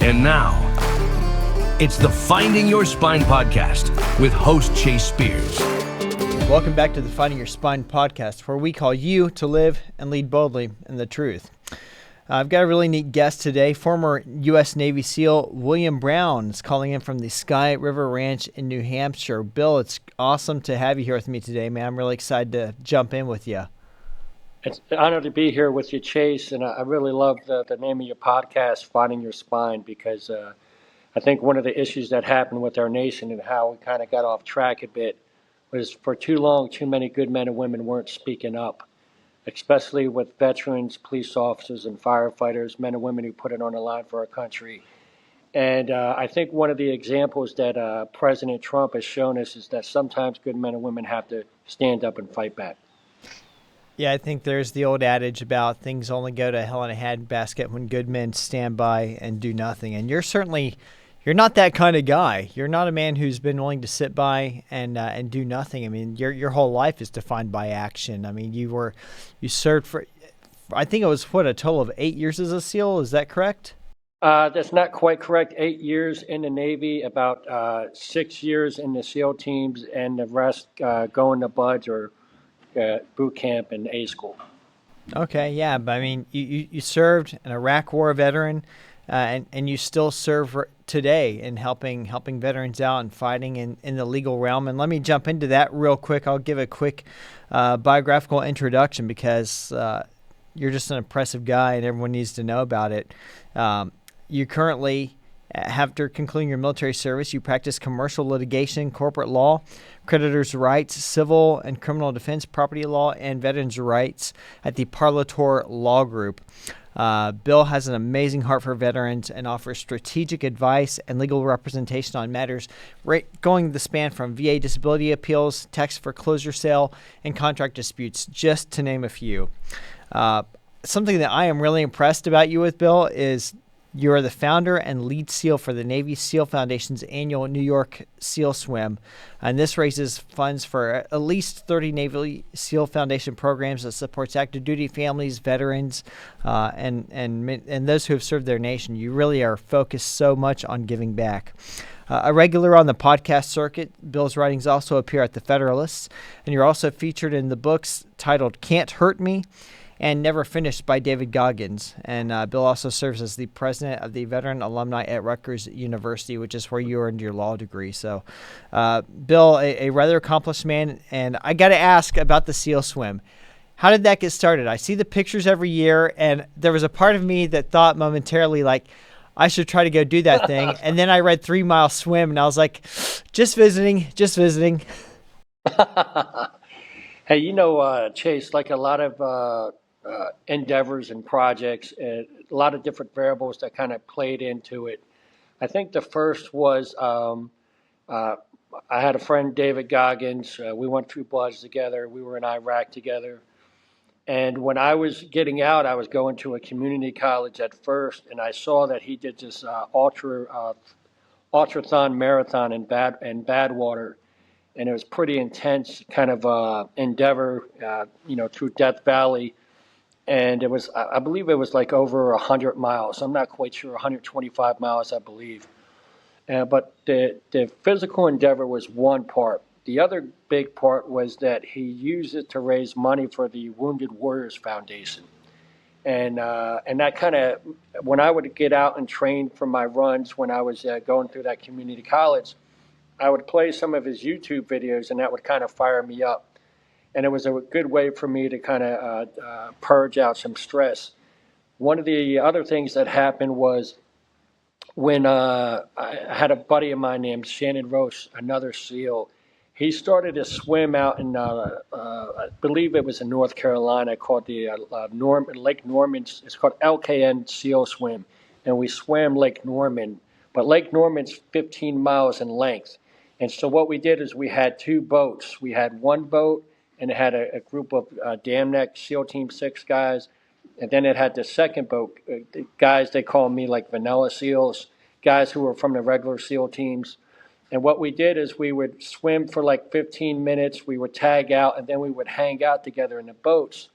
And now, it's the Finding Your Spine podcast with host Chase Spears. Welcome back to the Finding Your Spine podcast, where we call you to live and lead boldly in the truth. I've got a really neat guest today. Former U.S. Navy SEAL William Brown is calling in from the Sky River Ranch in New Hampshire. Bill, it's awesome to have you here with me today, man. I'm really excited to jump in with you. It's an honor to be here with you, Chase, and I really love the name of your podcast, Finding Your Spine, because I think one of the issues that happened with our nation and how we kind of got off track a bit was for too long, too many good men and women weren't speaking up, especially with veterans, police officers, and firefighters, men and women who put it on the line for our country. And I think one of the examples that President Trump has shown us is that sometimes good men and women have to stand up and fight back. Yeah, I think there's the old adage about things only go to hell in a handbasket when good men stand by and do nothing. And you're not that kind of guy. You're not a man who's been willing to sit by and do nothing. I mean, your whole life is defined by action. I mean, you served for, I think it was a total of 8 years as a SEAL. Is that correct? That's not quite correct. 8 years in the Navy, about 6 years in the SEAL teams, and the rest going to BUD/S or boot camp and A school. Okay, yeah, but I mean, you served, an Iraq War veteran, and you still serve today in helping veterans out and fighting in the legal realm. And let me jump into that real quick. I'll give a quick biographical introduction because you're just an impressive guy and everyone needs to know about it. You currently, after concluding your military service, you practice commercial litigation, corporate law, creditors' rights, civil and criminal defense, property law, and veterans' rights at the Parlatore Law Group. Bill has an amazing heart for veterans and offers strategic advice and legal representation on matters going the span from VA disability appeals, tax foreclosure sale, and contract disputes, just to name a few. Something that I am really impressed about you with, Bill, is you are the founder and lead SEAL for the Navy SEAL Foundation's annual New York SEAL Swim. And this raises funds for at least 30 Navy SEAL Foundation programs that supports active duty families, veterans, and those who have served their nation. You really are focused so much on giving back. A regular on the podcast circuit, Bill's writings also appear at the Federalist, and you're also featured in the books titled Can't Hurt Me and Never Finished by David Goggins. And Bill also serves as the president of the Veteran Alumni at Rutgers University, which is where you earned your law degree. So, Bill, a rather accomplished man, and I got to ask about the SEAL Swim. How did that get started? I see the pictures every year, and there was a part of me that thought momentarily, like, I should try to go do that thing. And then I read 3 Mile Swim, and I was like, just visiting. Hey, Chase, like a lot of endeavors and projects, a lot of different variables that kind of played into it. I think the first was I had a friend, David Goggins. We went through BUD/S together. We were in Iraq together. And when I was getting out, I was going to a community college at first, and I saw that he did this ultrathon marathon in Badwater. And it was pretty intense kind of endeavor, through Death Valley. And it was, I believe it was like over 100 miles. I'm not quite sure, 125 miles, I believe. But the physical endeavor was one part. The other big part was that he used it to raise money for the Wounded Warriors Foundation. And that kind of, when I would get out and train for my runs, when I was going through that community college, I would play some of his YouTube videos, and that would kind of fire me up. And it was a good way for me to kind of purge out some stress. One of the other things that happened was when I had a buddy of mine named Shannon Roche, another SEAL. He started to swim out in, I believe it was in North Carolina, called the Lake Norman. It's called LKN SEAL Swim. And we swam Lake Norman. But Lake Norman's 15 miles in length. And so what we did is we had two boats. We had one boat, and it had a group of Dam Neck SEAL Team 6 guys. And then it had the second boat, guys, they call me like vanilla SEALs, guys who were from the regular SEAL teams. And what we did is we would swim for like 15 minutes, we would tag out, and then we would hang out together in the boats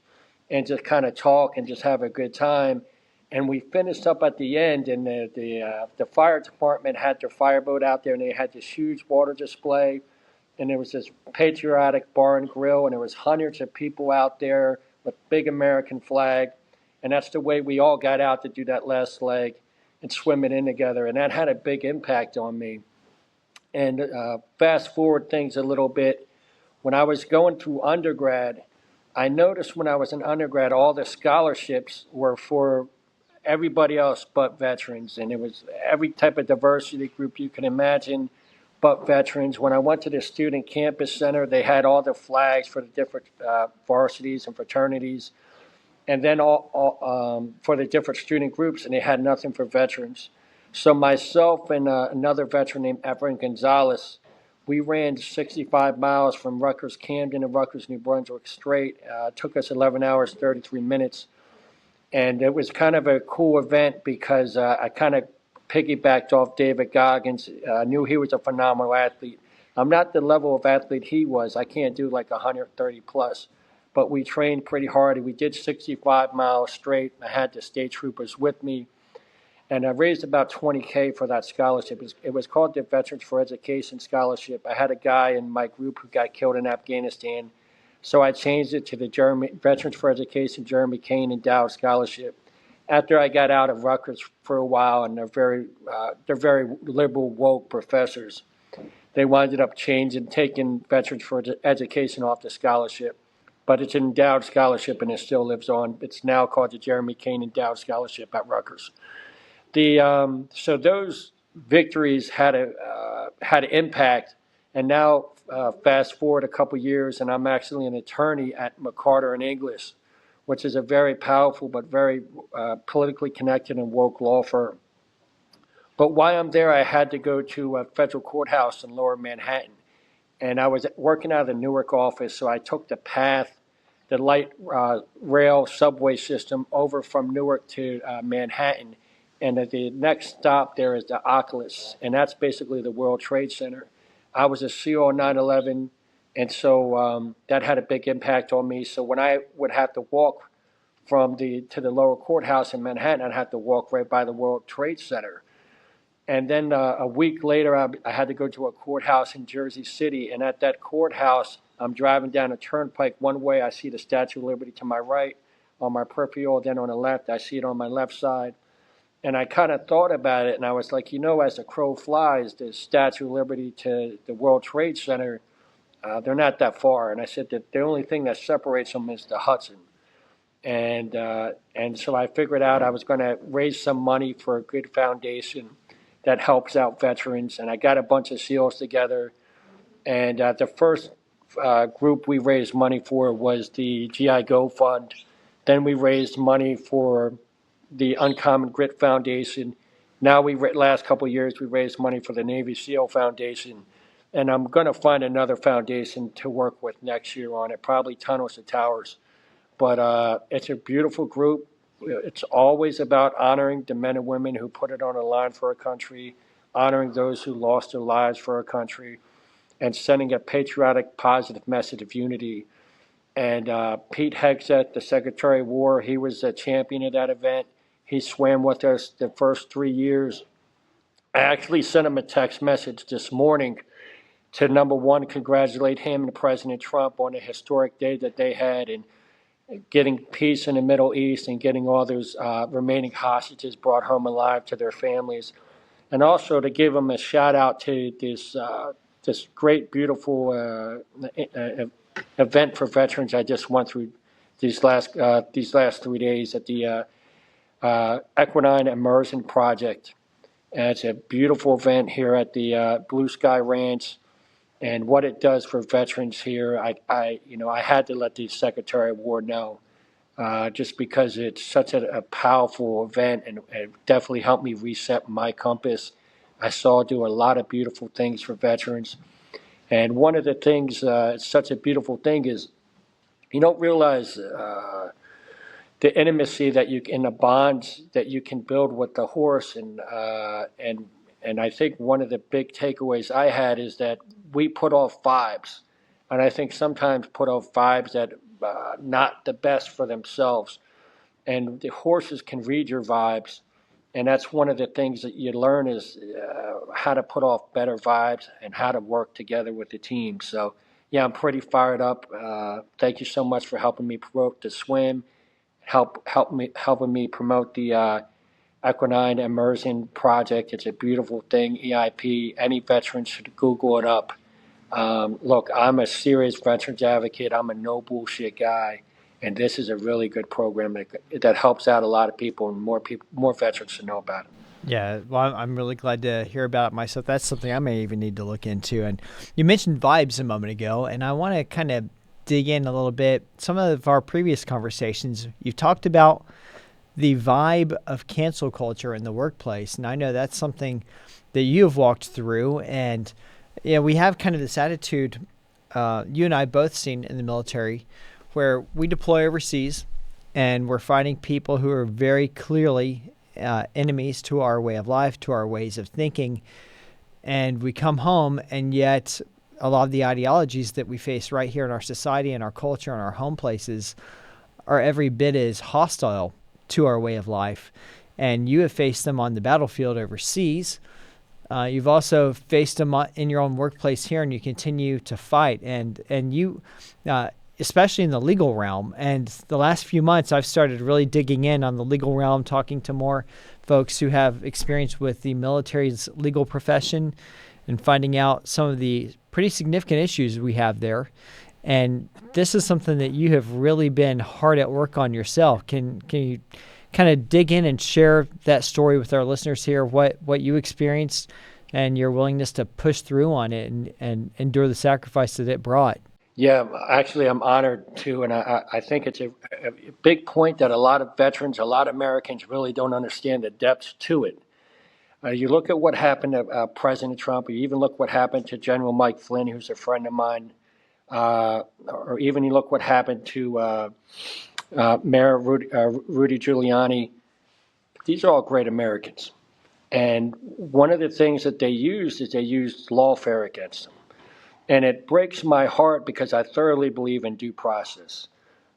and just kind of talk and just have a good time. And we finished up at the end, and the fire department had their fireboat out there, and they had this huge water display, and there was this patriotic bar and grill, and there was hundreds of people out there with big American flag, and that's the way we all got out to do that last leg and swim it in together, and that had a big impact on me. And fast forward things a little bit, when I was going through undergrad, I noticed when I was in undergrad, all the scholarships were for everybody else but veterans, and it was every type of diversity group you can imagine but veterans. When I went to the student campus center, they had all the flags for the different varsities and fraternities, and then all for the different student groups, and they had nothing for veterans. So myself and another veteran named Efrain Gonzalez, we ran 65 miles from Rutgers, Camden to Rutgers, New Brunswick straight. It took us 11 hours, 33 minutes. And it was kind of a cool event because I kind of piggybacked off David Goggins. I knew he was a phenomenal athlete. I'm not the level of athlete he was. I can't do like 130 plus. But we trained pretty hard. We did 65 miles straight. I had the state troopers with me. And I raised about $20K for that scholarship. It was called the Veterans for Education Scholarship. I had a guy in my group who got killed in Afghanistan. So I changed it to the Veterans for Education Jeremy Kane Endowed Scholarship. After I got out of Rutgers for a while, and they're very liberal, woke professors, they wound up taking Veterans for Education off the scholarship. But it's an endowed scholarship, and it still lives on. It's now called the Jeremy Kane Endowed Scholarship at Rutgers. So those victories had an impact, and now fast forward a couple years, and I'm actually an attorney at McCarter and Inglis, which is a very powerful but very politically connected and woke law firm. But while I'm there, I had to go to a federal courthouse in Lower Manhattan, and I was working out of the Newark office, so I took the light rail subway system over from Newark to Manhattan. And the next stop there is the Oculus, and that's basically the World Trade Center. I was a SEAL on 9/11, and so that had a big impact on me. So when I would have to walk to the lower courthouse in Manhattan, I'd have to walk right by the World Trade Center. And then a week later, I had to go to a courthouse in Jersey City, and at that courthouse, I'm driving down a turnpike. One way, I see the Statue of Liberty to my right, on my peripheral. Then on the left, I see it on my left side. And I kind of thought about it, and I was like, as the crow flies, the Statue of Liberty to the World Trade Center, they're not that far. And I said that the only thing that separates them is the Hudson. And so I figured out I was going to raise some money for a good foundation that helps out veterans. And I got a bunch of SEALs together. And the first group we raised money for was the GI Go Fund. Then we raised money for the Uncommon Grit Foundation. Now last couple of years, we raised money for the Navy SEAL Foundation. And I'm going to find another foundation to work with next year on it, probably Tunnels to Towers. But it's a beautiful group. It's always about honoring the men and women who put it on the line for our country, honoring those who lost their lives for our country, and sending a patriotic, positive message of unity. And Pete Hegseth, the Secretary of War, he was a champion of that event. He swam with us the first 3 years. I actually sent him a text message this morning to, number one, congratulate him and President Trump on the historic day that they had and getting peace in the Middle East and getting all those remaining hostages brought home alive to their families. And also to give them a shout out to this great, beautiful event for veterans I just went through these last 3 days at the Equine Immersion Project. And it's a beautiful event here at the Blue Sky Ranch, and what it does for veterans here. I had to let the Secretary of War know, just because it's such a powerful event, and it definitely helped me reset my compass. I saw do a lot of beautiful things for veterans, and one of the things, it's such a beautiful thing, is you don't realize the intimacy that and the bonds that you can build with the horse, and I think one of the big takeaways I had is that we put off vibes, and I think sometimes put off vibes that not the best for themselves. and the horses can read your vibes. And that's one of the things that you learn is how to put off better vibes and how to work together with the team. So, yeah, I'm pretty fired up. Thank you so much for helping me promote the swim, helping me promote the Equine Immersion Project. It's a beautiful thing, EIP. Any veteran should Google it up. Look, I'm a serious veterans advocate. I'm a no bullshit guy, and this is a really good program that helps out a lot of people, and more veterans should know about it. Yeah, well, I'm really glad to hear about it myself. That's something I may even need to look into. And you mentioned vibes a moment ago, and I want to kind of dig in a little bit. Some of our previous conversations, you talked about the vibe of cancel culture in the workplace, and I know that's something that you have walked through. And yeah, we have kind of this attitude, you and I both seen in the military, where we deploy overseas, and we're fighting people who are very clearly enemies to our way of life, to our ways of thinking. And we come home, and yet a lot of the ideologies that we face right here in our society and our culture and our home places are every bit as hostile to our way of life. And you have faced them on the battlefield overseas. You've also faced them in your own workplace here, and you continue to fight. And you, especially in the legal realm. And the last few months, I've started really digging in on the legal realm, talking to more folks who have experience with the military's legal profession and finding out some of the pretty significant issues we have there. And this is something that you have really been hard at work on yourself. Can you kind of dig in and share that story with our listeners here, what you experienced and your willingness to push through on it and endure the sacrifice that it brought? Yeah, actually, I'm honored too, and I think it's a big point that a lot of veterans, a lot of Americans really don't understand the depths to it. You look at what happened to President Trump, or you even look what happened to General Mike Flynn, who's a friend of mine, or even you look what happened to Mayor Rudy Giuliani. These are all great Americans. And one of the things that they used is they used lawfare against them. And it breaks my heart because I thoroughly believe in due process.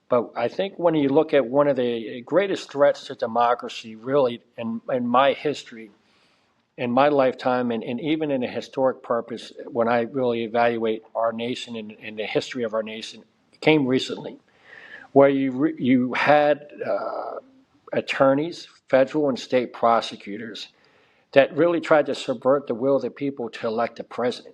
But I think when you look at one of the greatest threats to democracy, really, in my history, in my lifetime, and even in a historic purpose, when I really evaluate our nation and the history of our nation, it came recently, where you had attorneys, federal and state prosecutors, that really tried to subvert the will of the people to elect a president.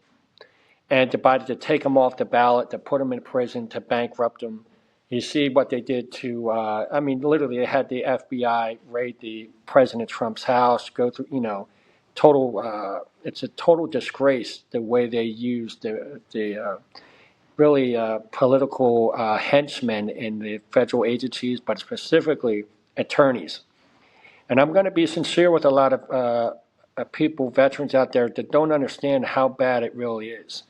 And to take them off the ballot, to put them in prison, to bankrupt them. You see what they did to, literally they had the FBI raid the President Trump's house, go through, it's a total disgrace the way they used the political henchmen in the federal agencies, but specifically attorneys. And I'm going to be sincere with a lot of people, veterans out there that don't understand how bad it really is.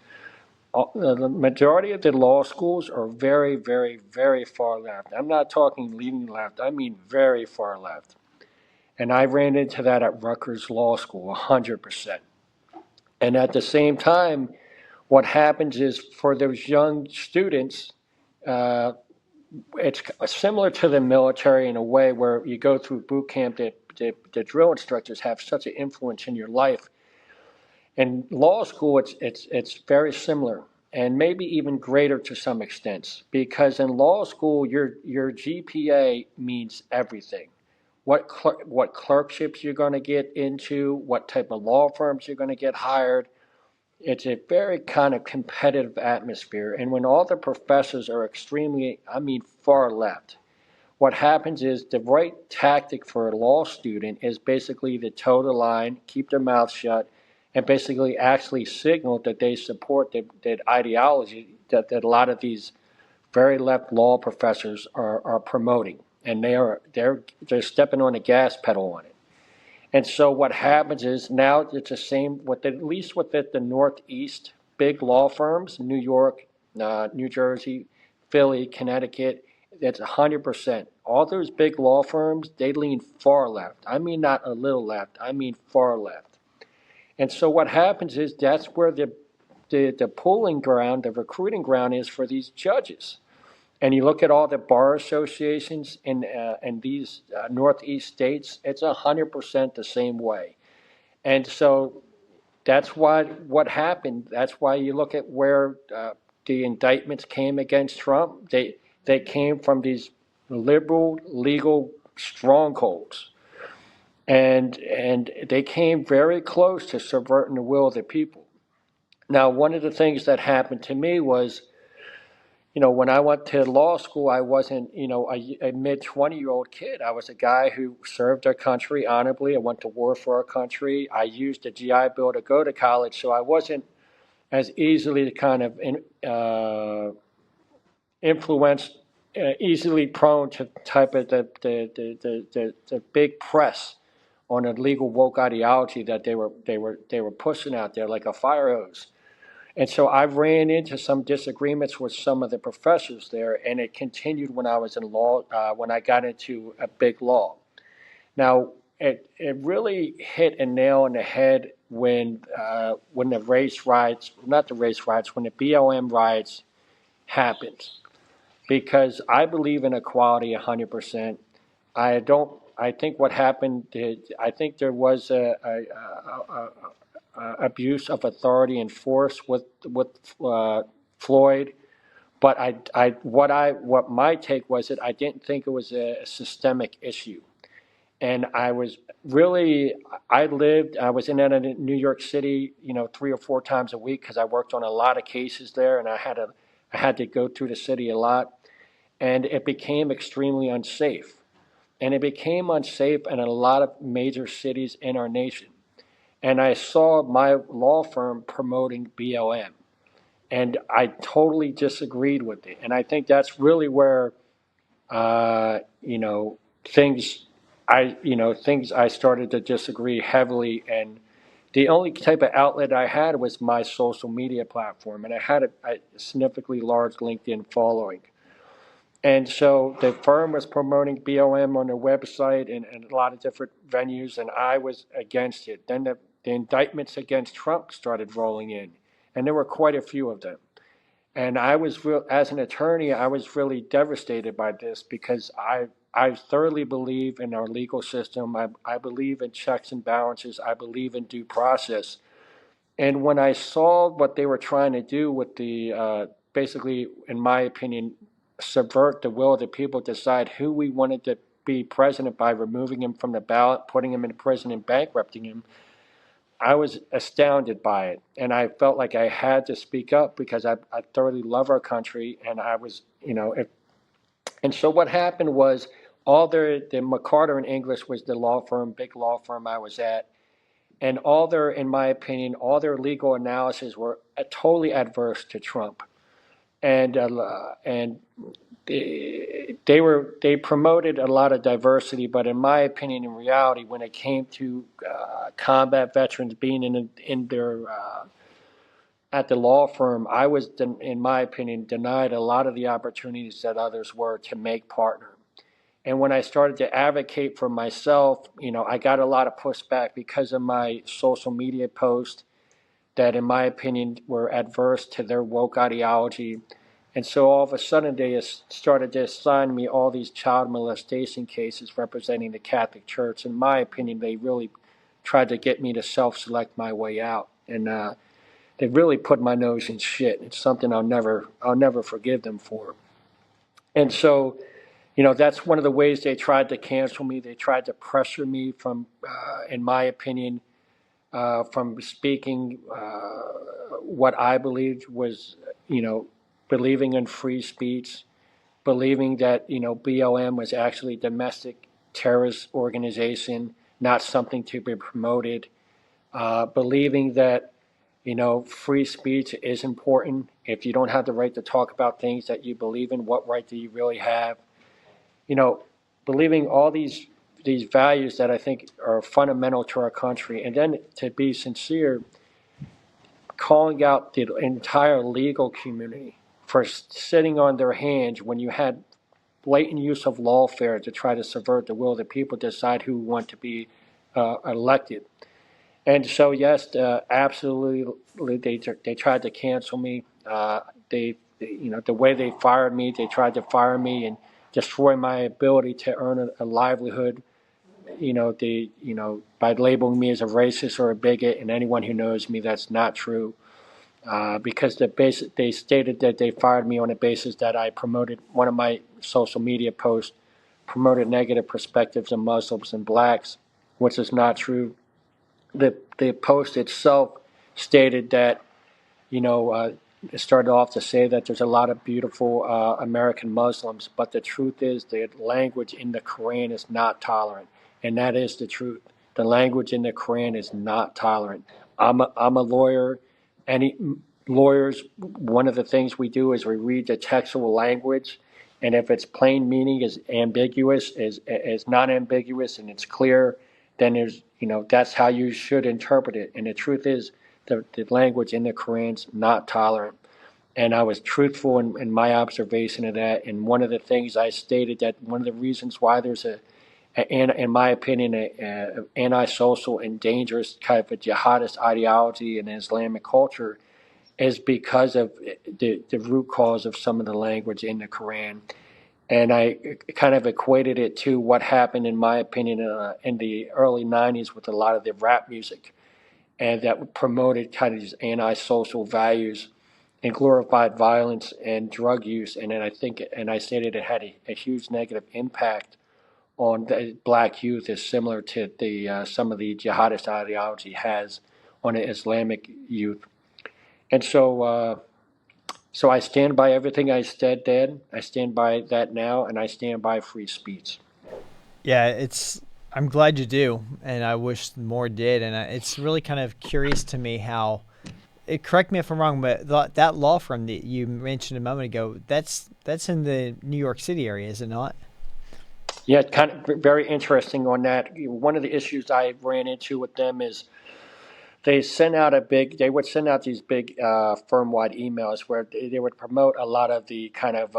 The majority of the law schools are very, very, very far left. I'm not talking leaning left. I mean very far left. And I ran into that at Rutgers Law School, 100%. And at the same time, what happens is for those young students, it's similar to the military in a way where you go through boot camp. The drill instructors have such an influence in your life. In law school, it's very similar, and maybe even greater to some extent, because in law school, your GPA means everything. What clerkships you're going to get into, what type of law firms you're going to get hired. It's a very kind of competitive atmosphere, and when all the professors are extremely, far left, what happens is the right tactic for a law student is basically to toe the line, keep their mouth shut, and basically actually signal that they support that ideology that a lot of these very left law professors are promoting, and they're stepping on the gas pedal on it. And so what happens is now it's the same with at least with the Northeast big law firms, New York, New Jersey, Philly, Connecticut. That's 100%. All those big law firms, they lean far left. I mean, not a little left. I mean far left. And so what happens is that's where the pulling ground, the recruiting ground is for these judges. and you look at all the bar associations in these Northeast states, it's 100% the same way. And so that's what happened. That's why you look at where the indictments came against Trump. They came from these liberal legal strongholds, and they came very close to subverting the will of the people. Now, one of the things that happened to me was, when I went to law school, I wasn't, a mid-20-year-old kid. I was a guy who served our country honorably. I went to war for our country. I used the GI Bill to go to college, so I wasn't as easily kind of influenced, easily prone to type of the big press on a legal woke ideology that they were pushing out there like a fire hose. And so I ran into some disagreements with some of the professors there, and it continued when I was in law, when I got into a big law. Now, it really hit a nail on the head when the race riots, not the race riots, when the BLM riots happened, because I believe in equality 100%. I think what happened, I think there was a abuse of authority and force with Floyd, but what my take was that I didn't think it was a systemic issue, and I was in New York City, 3 or 4 times a week because I worked on a lot of cases there, and I had to go through the city a lot, and it became extremely unsafe, and it became unsafe in a lot of major cities in our nation. And I saw my law firm promoting BLM, and I totally disagreed with it. And I think that's really where, things I started to disagree heavily. And the only type of outlet I had was my social media platform, and I had a significantly large LinkedIn following. And so the firm was promoting BLM on their website and a lot of different venues, and I was against it. Then the indictments against Trump started rolling in, and there were quite a few of them. And as an attorney, I was really devastated by this because I thoroughly believe in our legal system. I believe in checks and balances. I believe in due process. And when I saw what they were trying to do with the, basically, in my opinion, subvert the will of the people, decide who we wanted to be president by removing him from the ballot, putting him in prison and bankrupting him, I was astounded by it. And I felt like I had to speak up because I thoroughly love our country. And I was, and so what happened was the McCarter and English was the law firm, big law firm I was at. And in my opinion, all their legal analysis were totally adverse to Trump. And they promoted a lot of diversity, but in my opinion, in reality, when it came to combat veterans being in their at the law firm, I was, in my opinion, denied a lot of the opportunities that others were to make partner. And when I started to advocate for myself, I got a lot of pushback because of my social media posts that, in my opinion, were adverse to their woke ideology. And so all of a sudden, they started to assign me all these child molestation cases representing the Catholic Church. In my opinion, they really tried to get me to self-select my way out. And they really put my nose in shit. It's something I'll never forgive them for. And so, that's one of the ways they tried to cancel me. They tried to pressure me from, in my opinion, from speaking what I believed was, believing in free speech, believing that, BLM was actually a domestic terrorist organization, not something to be promoted, believing that, free speech is important. If you don't have the right to talk about things that you believe in, what right do you really have? Believing all these values that I think are fundamental to our country. And then, to be sincere, calling out the entire legal community for sitting on their hands when you had blatant use of lawfare to try to subvert the will of the people, decide who want to be elected. And so, yes, absolutely, they tried to cancel me. They the way they fired me, they tried to fire me and destroy my ability to earn a livelihood. By labeling me as a racist or a bigot, and anyone who knows me, that's not true. Because they stated that they fired me on the basis that I promoted one of my social media posts, promoted negative perspectives of Muslims and blacks, which is not true. The post itself stated that, it started off to say that there's a lot of beautiful American Muslims, but the truth is the language in the Quran is not tolerant, and that is the truth. The language in the Quran is not tolerant. I'm a lawyer. Any lawyers, one of the things we do is we read the textual language, and if its plain meaning is ambiguous, is not ambiguous, and it's clear, then that's how you should interpret it. And the truth is, the language in the Quran's not tolerant. And I was truthful in my observation of that. And one of the things I stated, that one of the reasons why there's in my opinion, a antisocial and dangerous type of jihadist ideology in Islamic culture is because of the root cause of some of the language in the Quran. And I kind of equated it to what happened, in my opinion, in the early 90s with a lot of the rap music, and that promoted kind of these antisocial values and glorified violence and drug use. And then I stated it had a huge negative impact on the black youth, is similar to the some of the jihadist ideology has on the Islamic youth. And so I stand by everything I said then. I stand by that now, and I stand by free speech. Yeah, I'm glad you do, and I wish more did. And it's really kind of curious to me how, correct me if I'm wrong, but that law firm that you mentioned a moment ago, that's in the New York City area, is it not? Yeah, kind of very interesting on that. One of the issues I ran into with them is they would send out these big firm-wide emails where they would promote a lot of the kind of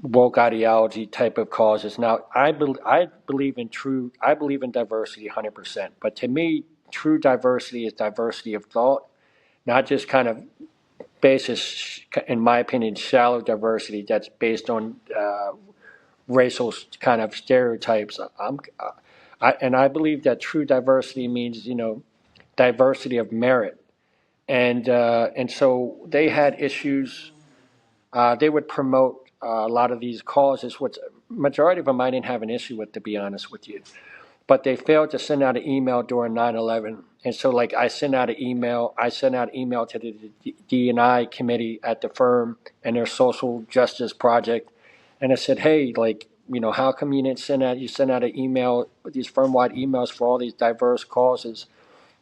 woke ideology type of causes. Now, I believe in diversity 100%, but to me, true diversity is diversity of thought, not just kind of basis, in my opinion, shallow diversity that's based on racial kind of stereotypes. I believe that true diversity means, diversity of merit. And so they had issues. They would promote a lot of these causes, which majority of them I didn't have an issue with, to be honest with you. But they failed to send out an email during 9/11. And so, like, I sent out an email to the D&I committee at the firm and their social justice project. And I said, hey, like, how come you sent out an email, these firm-wide emails for all these diverse causes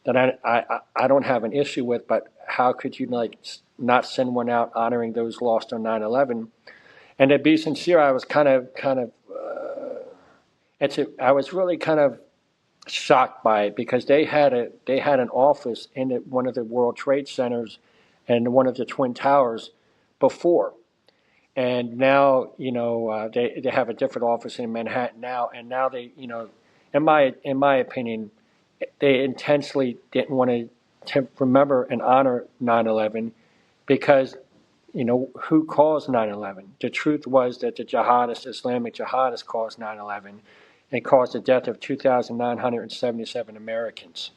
that I don't have an issue with, but how could you, like, not send one out honoring those lost on 9/11? And to be sincere, I was I was really kind of shocked by it, because they had an office in one of the World Trade Centers and one of the Twin Towers before. And now, they have a different office in Manhattan now. And now they, in my opinion, they intentionally didn't want to remember and honor 9/11 because, who caused 9/11? The truth was that the Islamic jihadists caused 9/11 and caused the death of 2,977 Americans.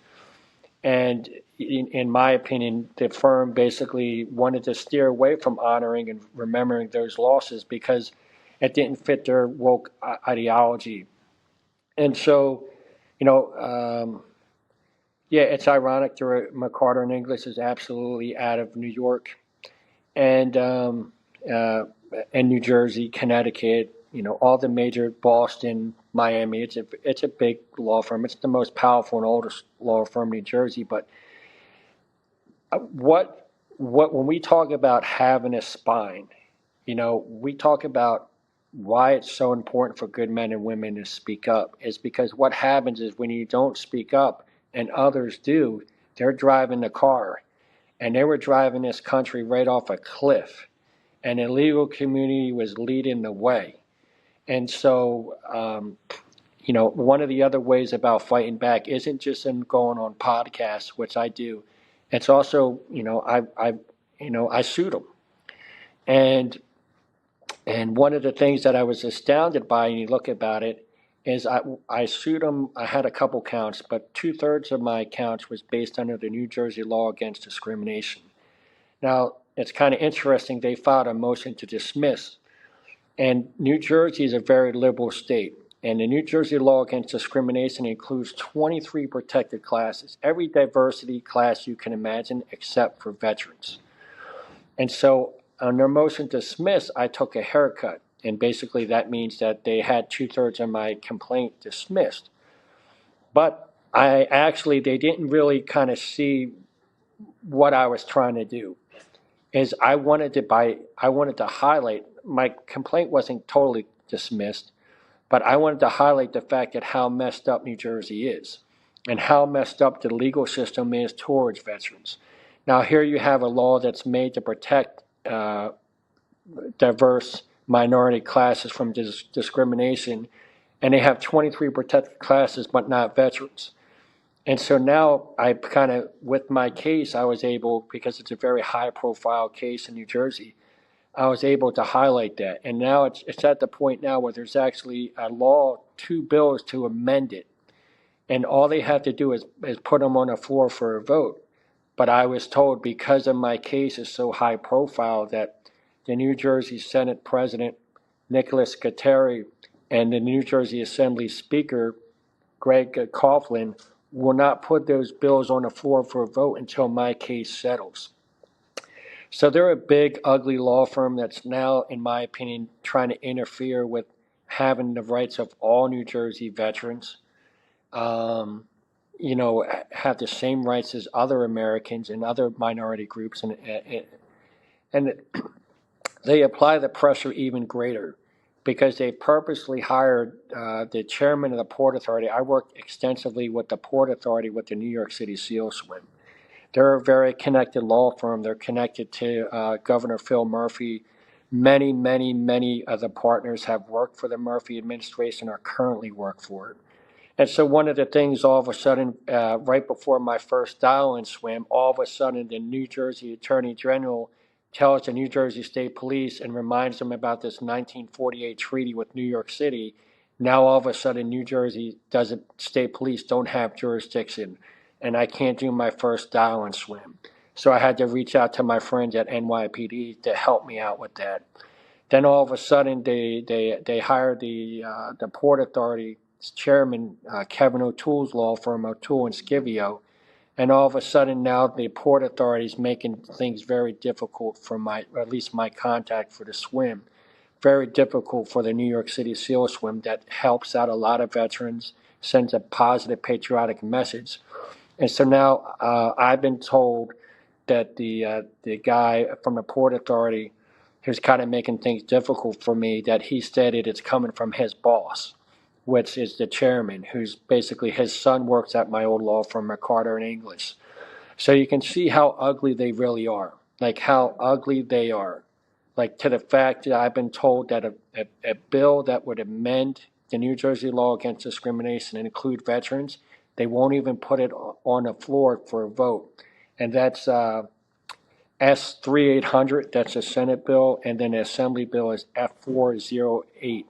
And in my opinion, the firm basically wanted to steer away from honoring and remembering those losses because it didn't fit their woke ideology. And so, it's ironic that McCarter and Inglis is absolutely out of New York and New Jersey, Connecticut, all the major, Boston, Miami. It's a big law firm. It's the most powerful and oldest law firm in New Jersey. But what when we talk about having a spine, we talk about why it's so important for good men and women to speak up, is because what happens is when you don't speak up and others do, they're driving the car, and they were driving this country right off a cliff, and the legal community was leading the way. And so, one of the other ways about fighting back isn't just in going on podcasts, which I do. It's also, I sued them. And one of the things that I was astounded by, and you look about it, is I sued them. I had a couple counts, but 2/3 of my counts was based under the New Jersey law against discrimination. Now, it's kind of interesting. They filed a motion to dismiss, and New Jersey is a very liberal state. And the New Jersey law against discrimination includes 23 protected classes, every diversity class you can imagine except for veterans. And so on their motion to dismiss, I took a haircut. And basically that means that they had 2/3 of my complaint dismissed. But they didn't really kind of see what I was trying to do. I wanted to highlight, my complaint wasn't totally dismissed, but I wanted to highlight the fact that how messed up New Jersey is and how messed up the legal system is towards veterans. Now, here you have a law that's made to protect diverse minority classes from discrimination, and they have 23 protected classes, but not veterans. And so now with my case, I was able, because it's a very high profile case in New Jersey, I was able to highlight that. And now it's at the point now where there's actually a law, 2 bills to amend it. And all they have to do is put them on the floor for a vote. But I was told, because of my case is so high profile, that the New Jersey Senate President, Nicholas Kateri, and the New Jersey Assembly Speaker, Greg Coughlin, will not put those bills on the floor for a vote until my case settles. So they're a big, ugly law firm that's now, in my opinion, trying to interfere with having the rights of all New Jersey veterans, have the same rights as other Americans and other minority groups. And they apply the pressure even greater, because they purposely hired the chairman of the Port Authority. I worked extensively with the Port Authority with the New York City SEAL Swim. They're a very connected law firm. They're connected to Governor Phil Murphy. Many, many, many of the partners have worked for the Murphy administration or currently work for it. And so one of the things, all of a sudden, right before my first dial-in swim, all of a sudden the New Jersey Attorney General tells the New Jersey State Police and reminds them about this 1948 treaty with New York City. Now all of a sudden New Jersey State Police don't have jurisdiction, and I can't do my first dial-in swim. So I had to reach out to my friends at NYPD to help me out with that. Then all of a sudden they hired the Port Authority chairman, Kevin O'Toole's law firm, O'Toole and Scivio, and all of a sudden now the Port Authority is making things very difficult for at least my contact for the swim. Very difficult for the New York City SEAL Swim that helps out a lot of veterans, sends a positive patriotic message. And so now I've been told that the guy from the Port Authority who's kind of making things difficult for me, that he stated it's coming from his boss, which is the chairman, who's basically his son works at my old law firm, McCarter and English. So you can see how ugly they really are, like how ugly they are. Like, to the fact that I've been told that a bill that would amend the New Jersey law against discrimination and include veterans, they won't even put it on the floor for a vote. And that's S3800, that's a Senate bill, and then the Assembly bill is F408.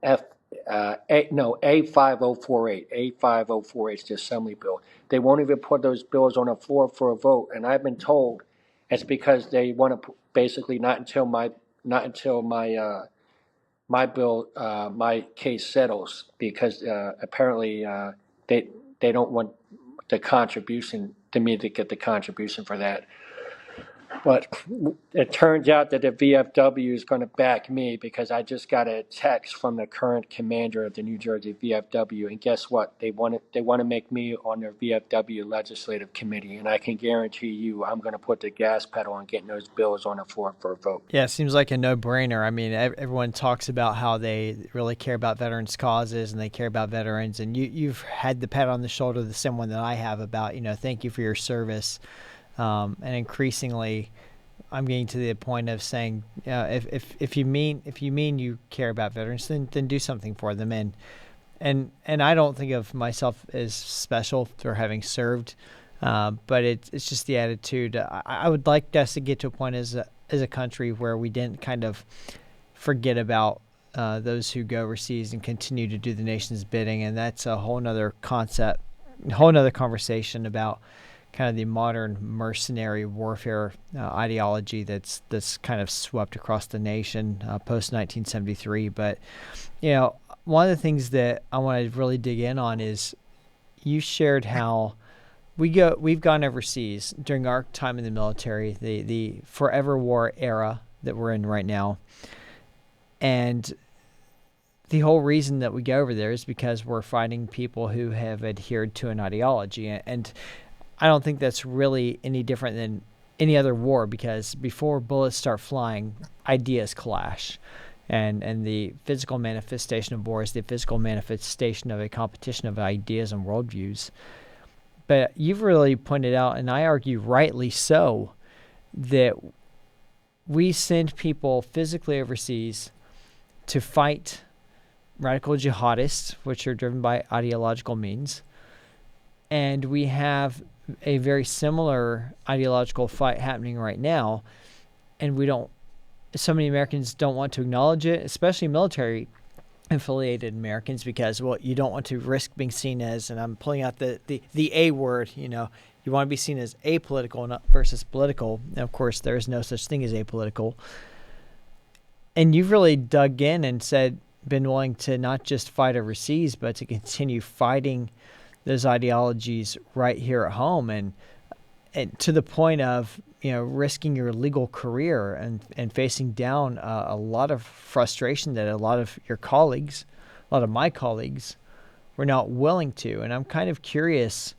A5048. A5048 is the Assembly bill. They won't even put those bills on the floor for a vote, and I've been told it's because they want to basically not until my bill, my case settles, because apparently they don't want the contribution, to me to get the contribution for that. But it turns out that the VFW is going to back me, because I just got a text from the current commander of the New Jersey VFW, and guess what? They want to make me on their VFW legislative committee, and I can guarantee you I'm going to put the gas pedal on getting those bills on the floor for a vote. Yeah, it seems like a no-brainer. I mean, everyone talks about how they really care about veterans' causes and they care about veterans, and you've had the pat on the shoulder, the same one that I have, about, thank you for your service. And increasingly, I'm getting to the point of saying, if you mean you care about veterans, then do something for them. And I don't think of myself as special for having served But it's just the attitude. I would like us to get to a point as a country where we didn't kind of forget about those who go overseas and continue to do the nation's bidding. And that's a whole nother concept, a whole nother conversation about kind of the modern mercenary warfare ideology that's kind of swept across the nation post 1973. But, one of the things that I want to really dig in on is you shared how we've gone overseas during our time in the military, the forever war era that we're in right now. And the whole reason that we go over there is because we're fighting people who have adhered to an ideology. And I don't think that's really any different than any other war, because before bullets start flying, ideas clash. And the physical manifestation of war is the physical manifestation of a competition of ideas and worldviews. But you've really pointed out, and I argue rightly so, that we send people physically overseas to fight radical jihadists, which are driven by ideological means. And we have a very similar ideological fight happening right now. And so many Americans don't want to acknowledge it, especially military affiliated Americans, because, well, you don't want to risk being seen as, and I'm pulling out the A word, you want to be seen as apolitical versus political. And of course, there is no such thing as apolitical. And you've really dug in and been willing to not just fight overseas, but to continue fighting those ideologies right here at home, and to the point of risking your legal career and facing down a lot of frustration that a lot of your colleagues, a lot of my colleagues, were not willing to. And I'm kind of curious,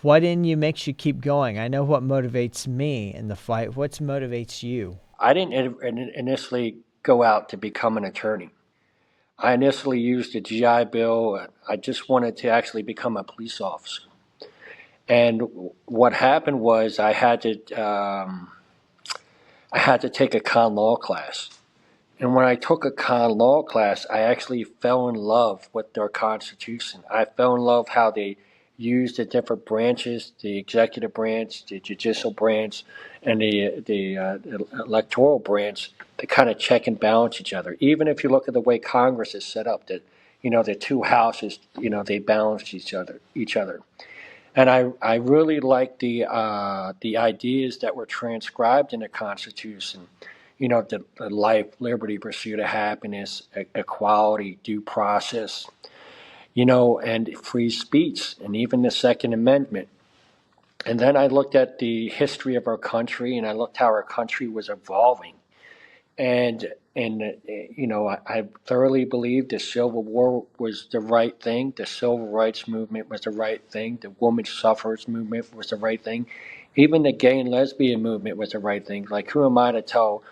what in you makes you keep going? I know what motivates me in the fight. What motivates you? I didn't initially go out to become an attorney. I initially used the GI Bill. I just wanted to actually become a police officer. And what happened was I had to take a con law class. And when I took a con law class, I actually fell in love with their Constitution. I fell in love how they used the different branches, the executive branch, the judicial branch, and the electoral branch, to kind of check and balance each other. Even if you look at the way Congress is set up, that the two houses, they balance each other. And I really like the ideas that were transcribed in the Constitution. The life, liberty, pursuit of happiness, equality, due process, and free speech, and even the Second Amendment. And then I looked at the history of our country, and I looked how our country was evolving. And I thoroughly believe the Civil War was the right thing. The Civil Rights Movement was the right thing. The women's suffrage movement was the right thing. Even the gay and lesbian movement was the right thing. Like, who am I to tell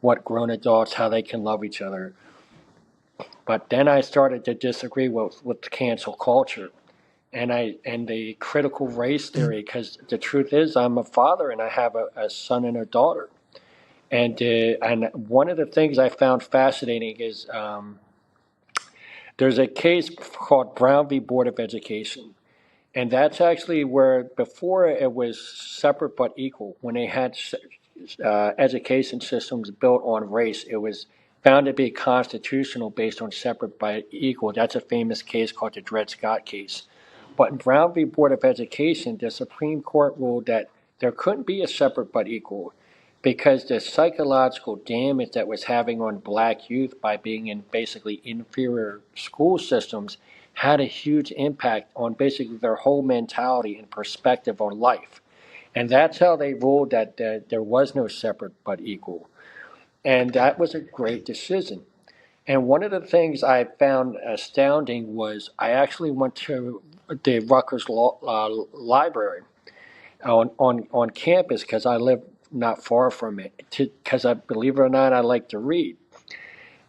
what grown adults how they can love each other? But then I started to disagree with cancel culture and the critical race theory, because the truth is, I'm a father and I have a son and a daughter. And one of the things I found fascinating is there's a case called Brown v. Board of Education. And that's actually where, before it was separate but equal, when they had education systems built on race, it was found to be constitutional based on separate but equal. That's a famous case called the Dred Scott case. But in Brown v. Board of Education, the Supreme Court ruled that there couldn't be a separate but equal, because the psychological damage that was having on black youth by being in basically inferior school systems had a huge impact on basically their whole mentality and perspective on life. And that's how they ruled that there was no separate but equal. And that was a great decision. And one of the things I found astounding was I actually went to the Rutgers Library on campus, because I live not far from it, because believe it or not, I like to read.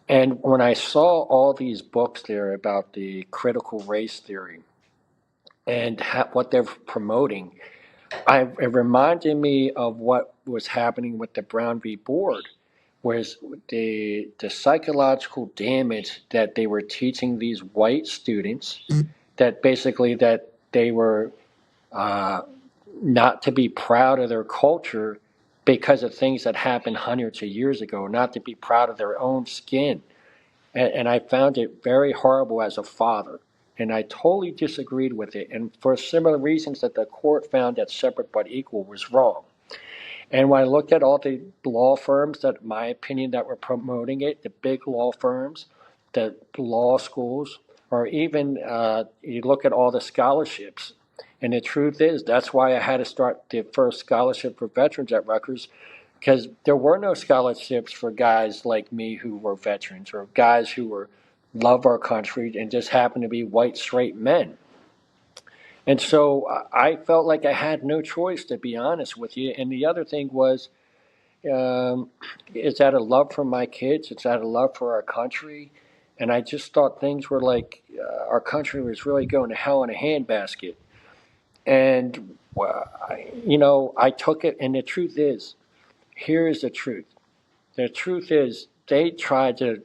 And when I saw all these books there about the critical race theory and what they're promoting, it reminded me of what was happening with the Brown v. Board, whereas the psychological damage that they were teaching these white students, that basically that they were not to be proud of their culture because of things that happened hundreds of years ago, not to be proud of their own skin. And I found it very horrible as a father. And I totally disagreed with it. And for similar reasons that the court found that separate but equal was wrong. And when I looked at all the law firms that, in my opinion, that were promoting it, the big law firms, the law schools, or even you look at all the scholarships. And the truth is, that's why I had to start the first scholarship for veterans at Rutgers, because there were no scholarships for guys like me who were veterans or guys who were love our country and just happened to be white, straight men. And so I felt like I had no choice, to be honest with you. And the other thing was, it's out of love for my kids. It's out of love for our country. And I just thought things were like our country was really going to hell in a handbasket. And, I took it. And the truth is, here is the truth. The truth is, they tried to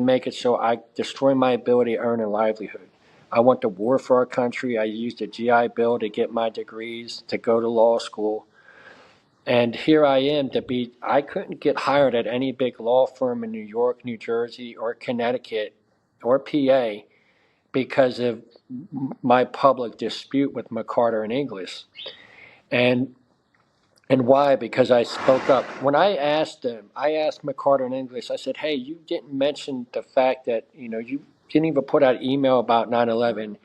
make it so I destroy my ability to earn a livelihood. I went to war for our country. I used a GI Bill to get my degrees, to go to law school. And here I am I couldn't get hired at any big law firm in New York, New Jersey, or Connecticut, or PA because of my public dispute with McCarter and Inglis. And why? Because I spoke up. When I asked McCarter and Inglis, I said, hey, you didn't mention the fact that, you didn't even put out email about 9/11.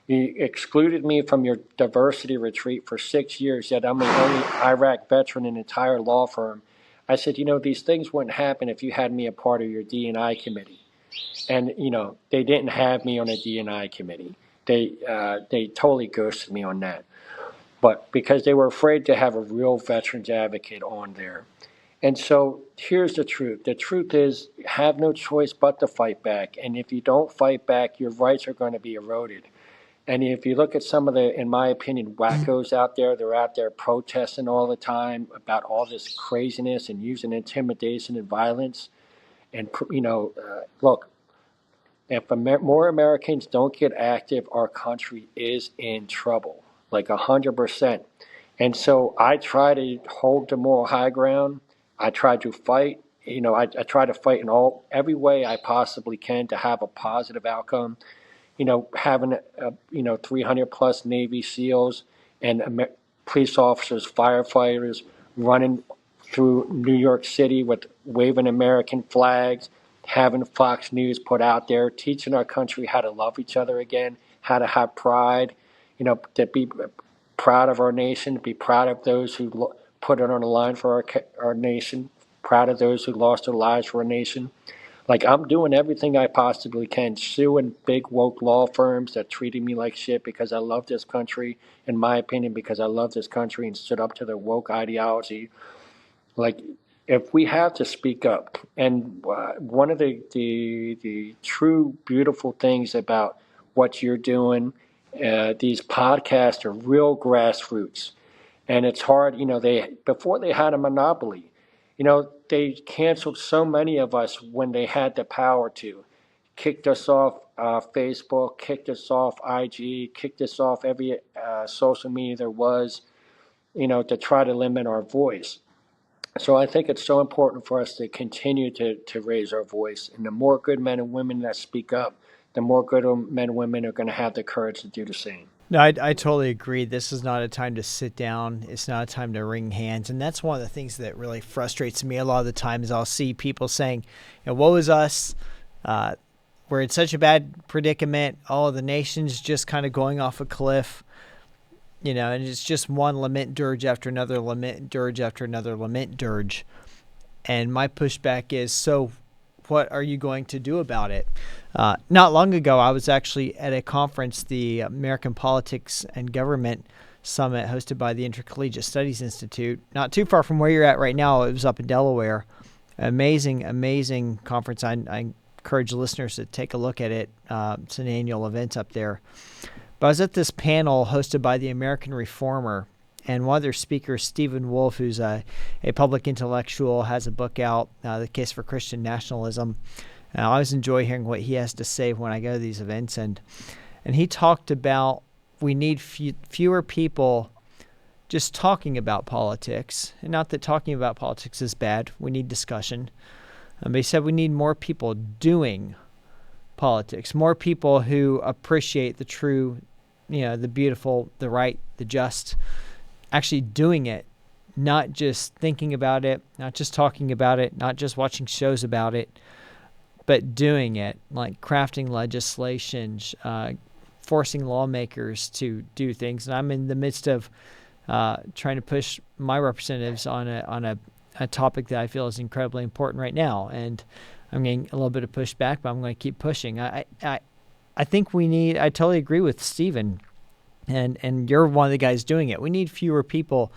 You excluded me from your diversity retreat for 6 years, yet I'm the only Iraq veteran in the entire law firm. I said, these things wouldn't happen if you had me a part of your D&I committee. And, they didn't have me on a D&I committee. They totally ghosted me on that. But because they were afraid to have a real veterans advocate on there. And so here's the truth. The truth is, you have no choice but to fight back. And if you don't fight back, your rights are going to be eroded. And if you look at some of the, in my opinion, wackos out there, they're out there protesting all the time about all this craziness and using intimidation and violence. And, look, if more Americans don't get active, our country is in trouble, like 100%. And so I try to hold the moral high ground. I try to fight. I try to fight in every way I possibly can to have a positive outcome. Having 300 plus Navy SEALs and police officers, firefighters running through New York City with waving American flags, having Fox News put out there, teaching our country how to love each other again, how to have pride, to be proud of our nation, be proud of those who put it on the line for our nation, proud of those who lost their lives for our nation. Like, I'm doing everything I possibly can, suing big woke law firms that treated me like shit because I love this country, in my opinion, because I love this country and stood up to their woke ideology. Like, if we have to speak up, and one of the true beautiful things about what you're doing, these podcasts are real grassroots. And it's hard, before they had a monopoly, they canceled so many of us when they had the power to. Kicked us off Facebook, kicked us off IG, kicked us off every social media there was, to try to limit our voice. So I think it's so important for us to continue to raise our voice. And the more good men and women that speak up, the more good men and women are going to have the courage to do the same. No, I totally agree. This is not a time to sit down. It's not a time to wring hands. And that's one of the things that really frustrates me a lot of the times. I'll see people saying, woe is us. We're in such a bad predicament. Oh, the nation's just kind of going off a cliff. And it's just one lament dirge after another lament dirge after another lament dirge. And my pushback is, so what are you going to do about it? Not long ago, I was actually at a conference, the American Politics and Government Summit hosted by the Intercollegiate Studies Institute, not too far from where you're at right now. It was up in Delaware. Amazing conference. I encourage listeners to take a look at it. It's an annual event up there. But I was at this panel hosted by the American Reformer, and one of their speakers, Stephen Wolfe, who's a public intellectual, has a book out, The Case for Christian Nationalism. And I always enjoy hearing what he has to say when I go to these events. And he talked about we need fewer people just talking about politics. And not that talking about politics is bad. We need discussion. But he said we need more people doing politics, more people who appreciate the true, the beautiful, the right, the just, actually doing it, not just thinking about it, not just talking about it, not just watching shows about it, but doing it, like crafting legislation, forcing lawmakers to do things. And I'm in the midst of trying to push my representatives on a topic that I feel is incredibly important right now. And I'm getting a little bit of pushback, but I'm going to keep pushing. I think I totally agree with Stephen, and you're one of the guys doing it. We need fewer people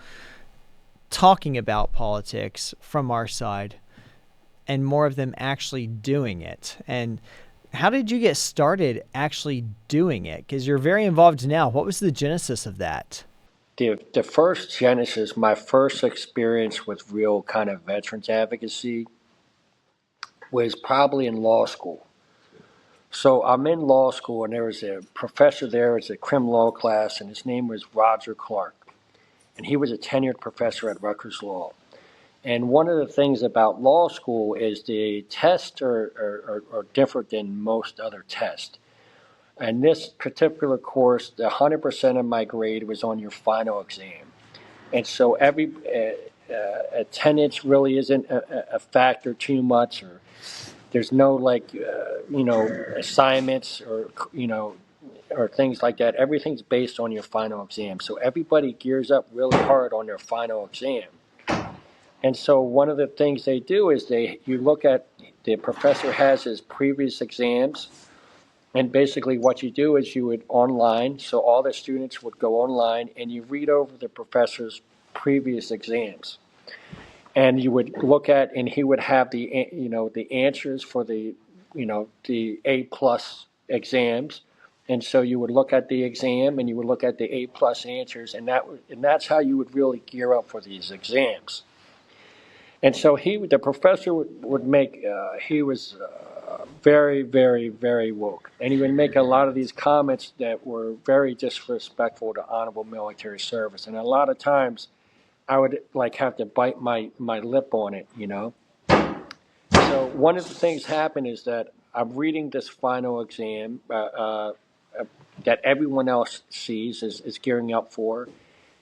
talking about politics from our side and more of them actually doing it. And how did you get started actually doing it? Because you're very involved now. What was the genesis of that? The first genesis, my first experience with real kind of veterans advocacy was probably in law school. So I'm in law school, and there was a professor there. It's a crim law class, and his name was Roger Clark. And he was a tenured professor at Rutgers Law. And one of the things about law school is the tests are different than most other tests. And this particular course, 100% of my grade was on your final exam. And so every attendance really isn't a factor too much, or there's no assignments or things like that. Everything's based on your final exam. So everybody gears up really hard on their final exam. And so one of the things they do is you look at, the professor has his previous exams, and basically what you do is you would online, so all the students would go online and you read over the professor's previous exams. And you would look at, and he would have the answers for the A plus exams. And so you would look at the exam and you would look at the A plus answers, and that's how you would really gear up for these exams. And so the professor would make, he was very, very, very woke. And he would make a lot of these comments that were very disrespectful to honorable military service. And a lot of times I would have to bite my lip on it, So one of the things happened is that I'm reading this final exam that everyone else sees, is gearing up for.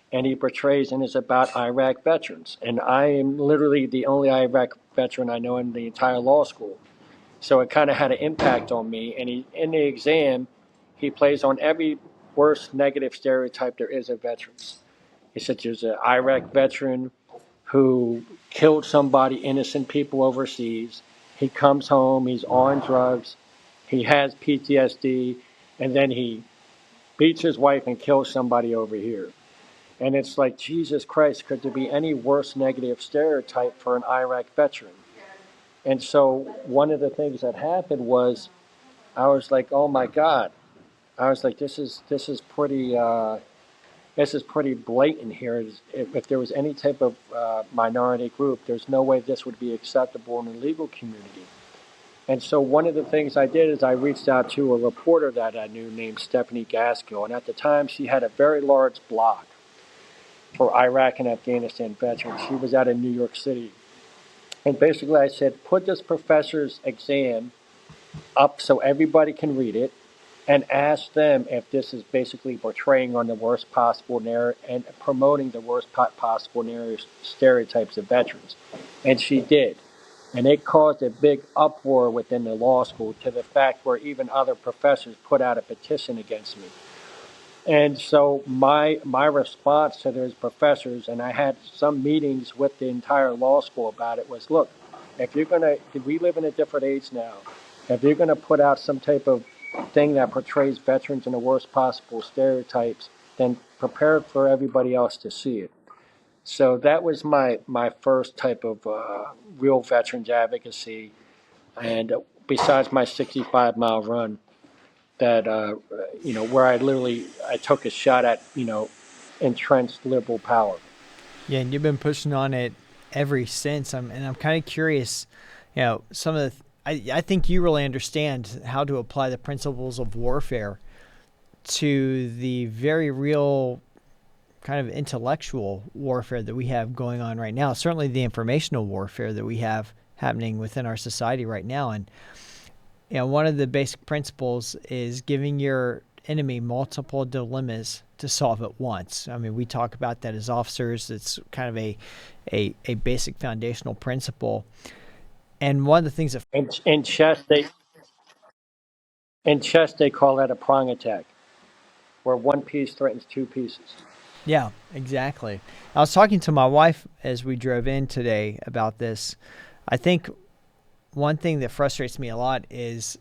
And he portrays, and it's about Iraq veterans. And I am literally the only Iraq veteran I know in the entire law school. So it kind of had an impact on me. And in the exam, he plays on every worst negative stereotype there is of veterans. He said there's an Iraq veteran who killed somebody, innocent people overseas. He comes home, he's on drugs, he has PTSD, and then he beats his wife and kills somebody over here. And it's like, Jesus Christ, could there be any worse negative stereotype for an Iraq veteran? And so one of the things that happened was, I was like, oh my God. I was like, this is pretty blatant here. If there was any type of minority group, there's no way this would be acceptable in the legal community. And so one of the things I did is I reached out to a reporter that I knew named Stephanie Gaskill. And at the time, she had a very large blog for Iraq and Afghanistan veterans. She was out in New York City. And basically I said, put this professor's exam up so everybody can read it, and ask them if this is basically portraying on the worst possible narrative and promoting the worst possible narrative stereotypes of veterans. And she did. And it caused a big uproar within the law school, to the fact where even other professors put out a petition against me. And so my response to those professors, and I had some meetings with the entire law school about it, was, look, we live in a different age now. If you're going to put out some type of thing that portrays veterans in the worst possible stereotypes, then prepare for everybody else to see it. So that was my first type of real veterans advocacy. And besides my 65-mile run, that where I took a shot at entrenched liberal power. Yeah, and you've been pushing on it ever since. I'm kind of curious, some of I think you really understand how to apply the principles of warfare to the very real kind of intellectual warfare that we have going on right now, certainly the informational warfare that we have happening within our society right now. And one of the basic principles is giving your enemy multiple dilemmas to solve at once. I mean, we talk about that as officers. It's kind of a basic foundational principle. And one of the things that in chess they call that a prong attack, where one piece threatens two pieces. Yeah, exactly. I was talking to my wife as we drove in today about this. I think one thing that frustrates me a lot is,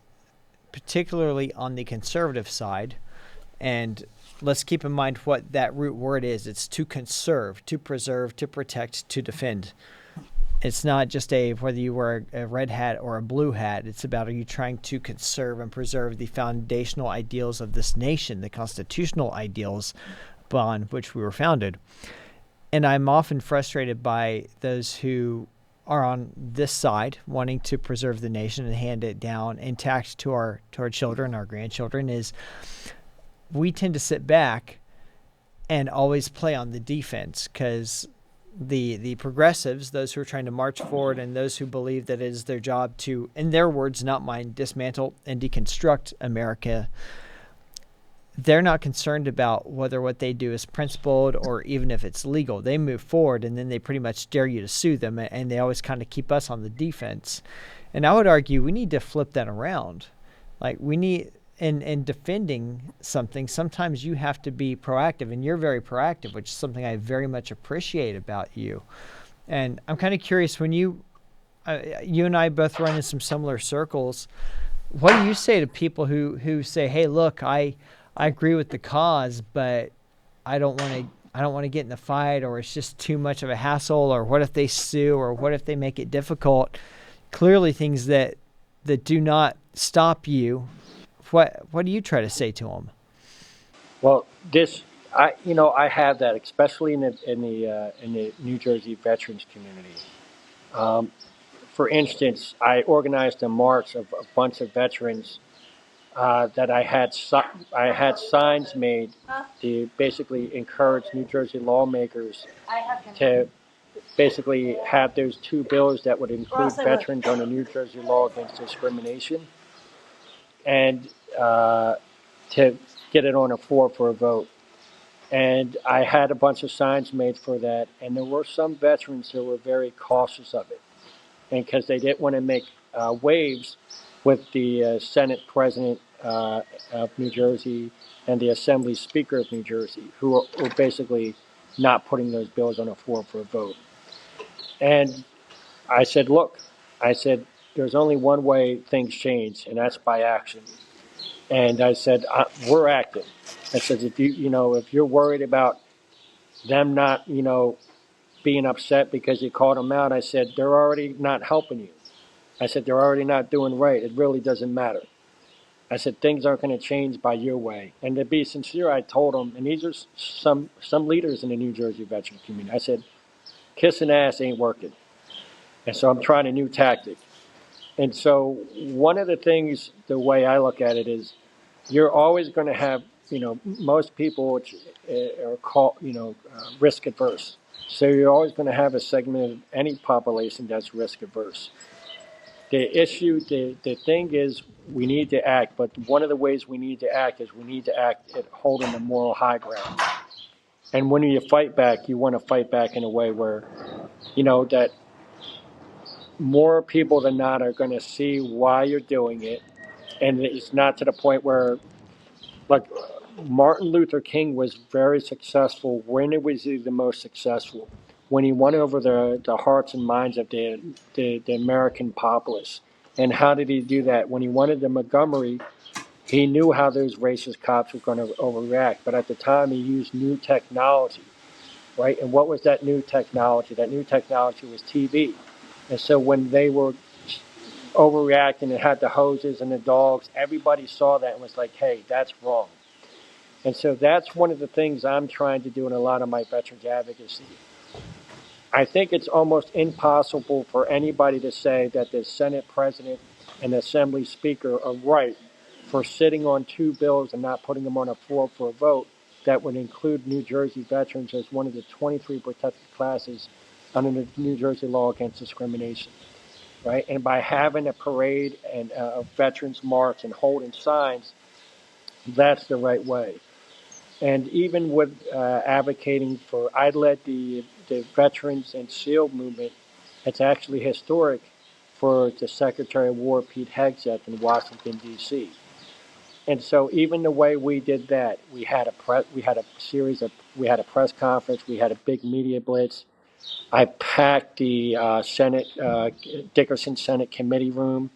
particularly on the conservative side, and let's keep in mind what that root word is. It's to conserve, to preserve, to protect, to defend. It's not just whether you wear a red hat or a blue hat. It's about, are you trying to conserve and preserve the foundational ideals of this nation, the constitutional ideals upon which we were founded. And I'm often frustrated by those who are on this side wanting to preserve the nation and hand it down intact to our children, our grandchildren, is we tend to sit back and always play on the defense, because the progressives, those who are trying to march forward and those who believe that it is their job to, in their words, not mine, dismantle and deconstruct America, they're not concerned about whether what they do is principled or even if it's legal. They move forward, and then they pretty much dare you to sue them, and they always kind of keep us on the defense. And I would argue we need to flip that around. Like, we need, in defending something, sometimes you have to be proactive, and you're very proactive, which is something I very much appreciate about you. And I'm kind of curious, when you and I both run in some similar circles, what do you say to people who say, hey, look, I agree with the cause, but I don't want to get in the fight, or it's just too much of a hassle, or what if they sue, or what if they make it difficult? Clearly things that do not stop you. What do you try to say to them? Well, I have that, especially in the New Jersey veterans community. For instance, I organized a march of a bunch of veterans that I had signs made to basically encourage New Jersey lawmakers to basically have those two bills that would include veterans on the New Jersey law against discrimination, and to get it on the floor for a vote. And I had a bunch of signs made for that, and there were some veterans who were very cautious of it, and because they didn't want to make waves with the Senate President of New Jersey and the Assembly Speaker of New Jersey, who were basically not putting those bills on the floor for a vote. And I said, look, there's only one way things change, and that's by action. And I said, we're acting. I said, if you're worried about them not, being upset because you called them out, I said, they're already not helping you. I said, they're already not doing right. It really doesn't matter. I said, things aren't going to change by your way. And to be sincere, I told them, and these are some leaders in the New Jersey veteran community, I said, kissing ass ain't working. And so I'm trying a new tactic. And so one of the things, the way I look at it is, you're always going to have, most people are called, risk adverse. So you're always going to have a segment of any population that's risk adverse. The thing is, we need to act, but one of the ways we need to act is we need to act at holding the moral high ground. And when you fight back, you want to fight back in a way where, that more people than not are going to see why you're doing it. And it's not to the point where, like, Martin Luther King was very successful. When was he the most successful? When he won over the hearts and minds of the American populace. And how did he do that? When he went into Montgomery, he knew how those racist cops were going to overreact. But at the time, he used new technology, right? And what was that new technology? That new technology was TV. And so when they were overreacting and had the hoses and the dogs, everybody saw that and was like, hey, that's wrong. And so that's one of the things I'm trying to do in a lot of my veterans advocacy. I think it's almost impossible for anybody to say that the Senate President and the Assembly Speaker are right for sitting on 2 bills and not putting them on a floor for a vote that would include New Jersey veterans as one of the 23 protected classes under the New Jersey law against discrimination, right? And by having a parade and a veterans march and holding signs, that's the right way. And even with advocating for, I led the Veterans and SEAL movement. It's actually historic for the Secretary of War, Pete Hegseth, in Washington, D.C. And so even the way we did that, we had a press conference, we had a big media blitz. I packed the Dickerson Senate committee room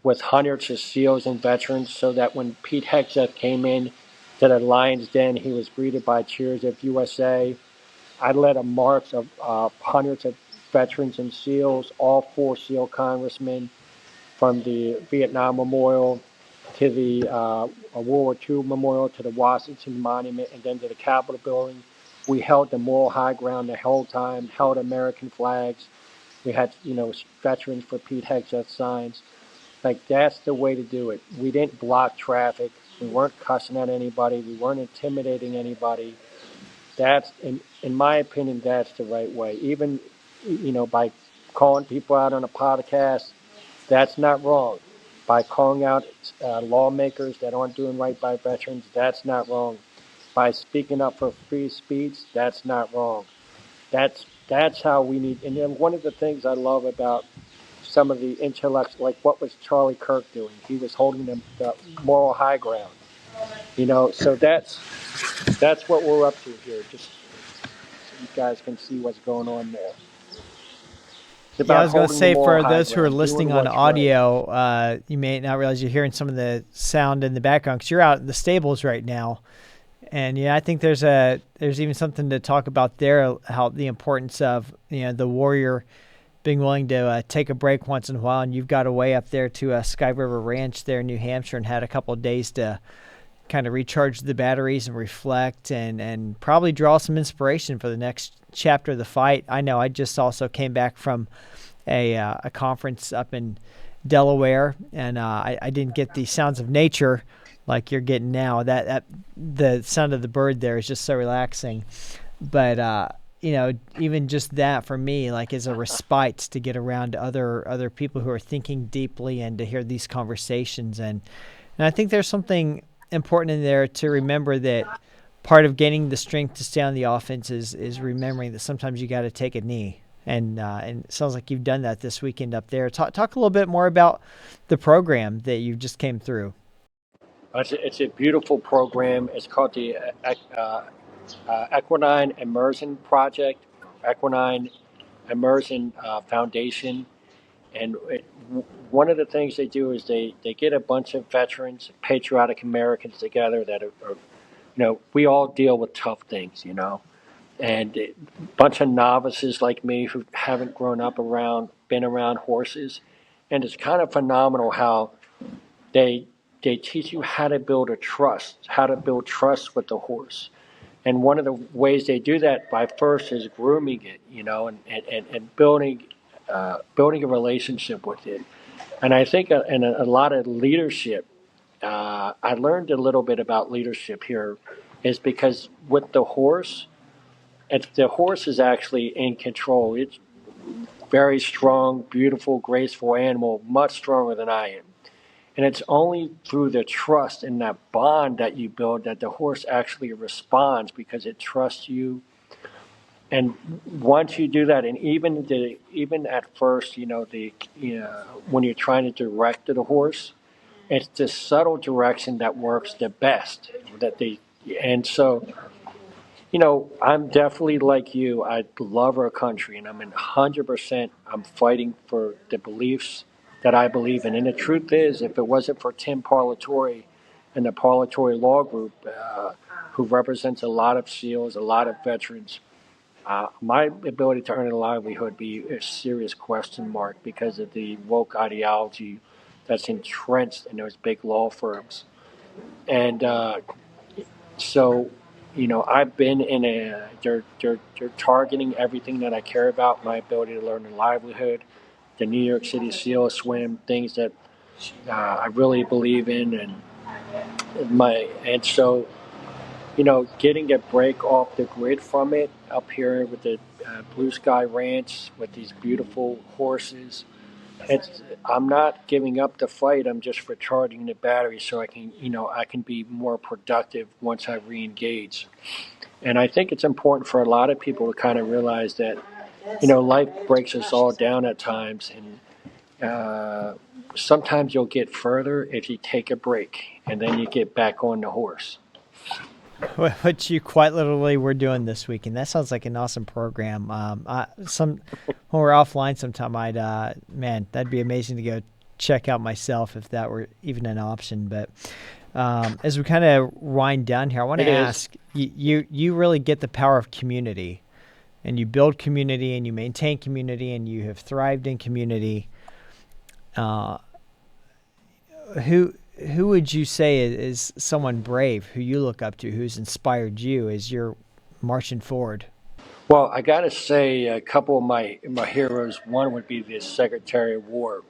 with hundreds of SEALs and veterans so that when Pete Hegseth came in to the Lion's Den, he was greeted by cheers of USA. I led a march of hundreds of veterans and SEALs, all 4 SEAL congressmen, from the Vietnam Memorial to the World War II Memorial to the Washington Monument and then to the Capitol Building. We held the moral high ground the whole time, held American flags. We had, veterans for Pete Hegseth signs. Like, that's the way to do it. We didn't block traffic. We weren't cussing at anybody. We weren't intimidating anybody. That's, in my opinion, that's the right way. Even, by calling people out on a podcast, that's not wrong. By calling out lawmakers that aren't doing right by veterans, that's not wrong. By speaking up for free speech, that's not wrong. That's how we need. And then one of the things I love about some of the intellects, like what was Charlie Kirk doing? He was holding the moral high ground. So that's what we're up to here. Just so you guys can see what's going on there. Yeah, I was going to say, for those who are ground, listening on audio, you may not realize you're hearing some of the sound in the background because you're out in the stables right now. And I think there's even something to talk about there, how the importance of the warrior being willing to take a break once in a while. And you've got away up there to Sky River Ranch there in New Hampshire and had a couple of days to kind of recharge the batteries and reflect and probably draw some inspiration for the next chapter of the fight. I know I just also came back from a conference up in Delaware, and I didn't get the sounds of nature like you're getting now. That the sound of the bird there is just so relaxing. But even just that for me, like, is a respite to get around other people who are thinking deeply and to hear these conversations. And I think there's something important in there to remember that part of gaining the strength to stay on the offense is remembering that sometimes you got to take a knee. And it sounds like you've done that this weekend up there. Talk a little bit more about the program that you just came through. It's a beautiful program. It's called the Equine Immersion Project, Equine Immersion Foundation. And one of the things they do is they get a bunch of veterans, patriotic Americans together that are, we all deal with tough things, and a bunch of novices like me who haven't been around horses. And it's kind of phenomenal how they teach you how to build trust with the horse. And one of the ways they do that by first is grooming it, and building a relationship with it. And I think in a lot of leadership, I learned a little bit about leadership here, is because with the horse, the horse is actually in control. It's very strong, beautiful, graceful animal, much stronger than I am. And it's only through the trust and that bond that you build that the horse actually responds, because it trusts you. And once you do that, and even at first, when you're trying to direct the horse, it's the subtle direction that works the best. And so, I'm definitely like you. I love our country, and I'm 100%. I'm fighting for the beliefs that I believe in. And the truth is, if it wasn't for Tim Parlatore and the Parlatore Law Group, who represents a lot of SEALs, a lot of veterans, my ability to earn a livelihood would be a serious question mark because of the woke ideology that's entrenched in those big law firms. And so, I've been they're targeting everything that I care about, my ability to earn a livelihood, the New York City SEAL Swim, things that I really believe in. And so, getting a break off the grid from it up here with the Blue Sky Ranch with these beautiful horses. I'm not giving up the fight. I'm just recharging the battery so I can be more productive once I re-engage. And I think it's important for a lot of people to kind of realize that, life breaks us all down at times, and sometimes you'll get further if you take a break and then you get back on the horse. What you quite literally were doing this weekend. That sounds like an awesome program. When we're offline sometime, man, that'd be amazing to go check out myself if that were even an option. But as we kind of wind down here, I want to ask you really get the power of community, and you build community, and you maintain community, and you have thrived in community. Who would you say is someone brave who you look up to, who's inspired you as you're marching forward? Well, I got to say a couple of my heroes. One would be the Secretary of War,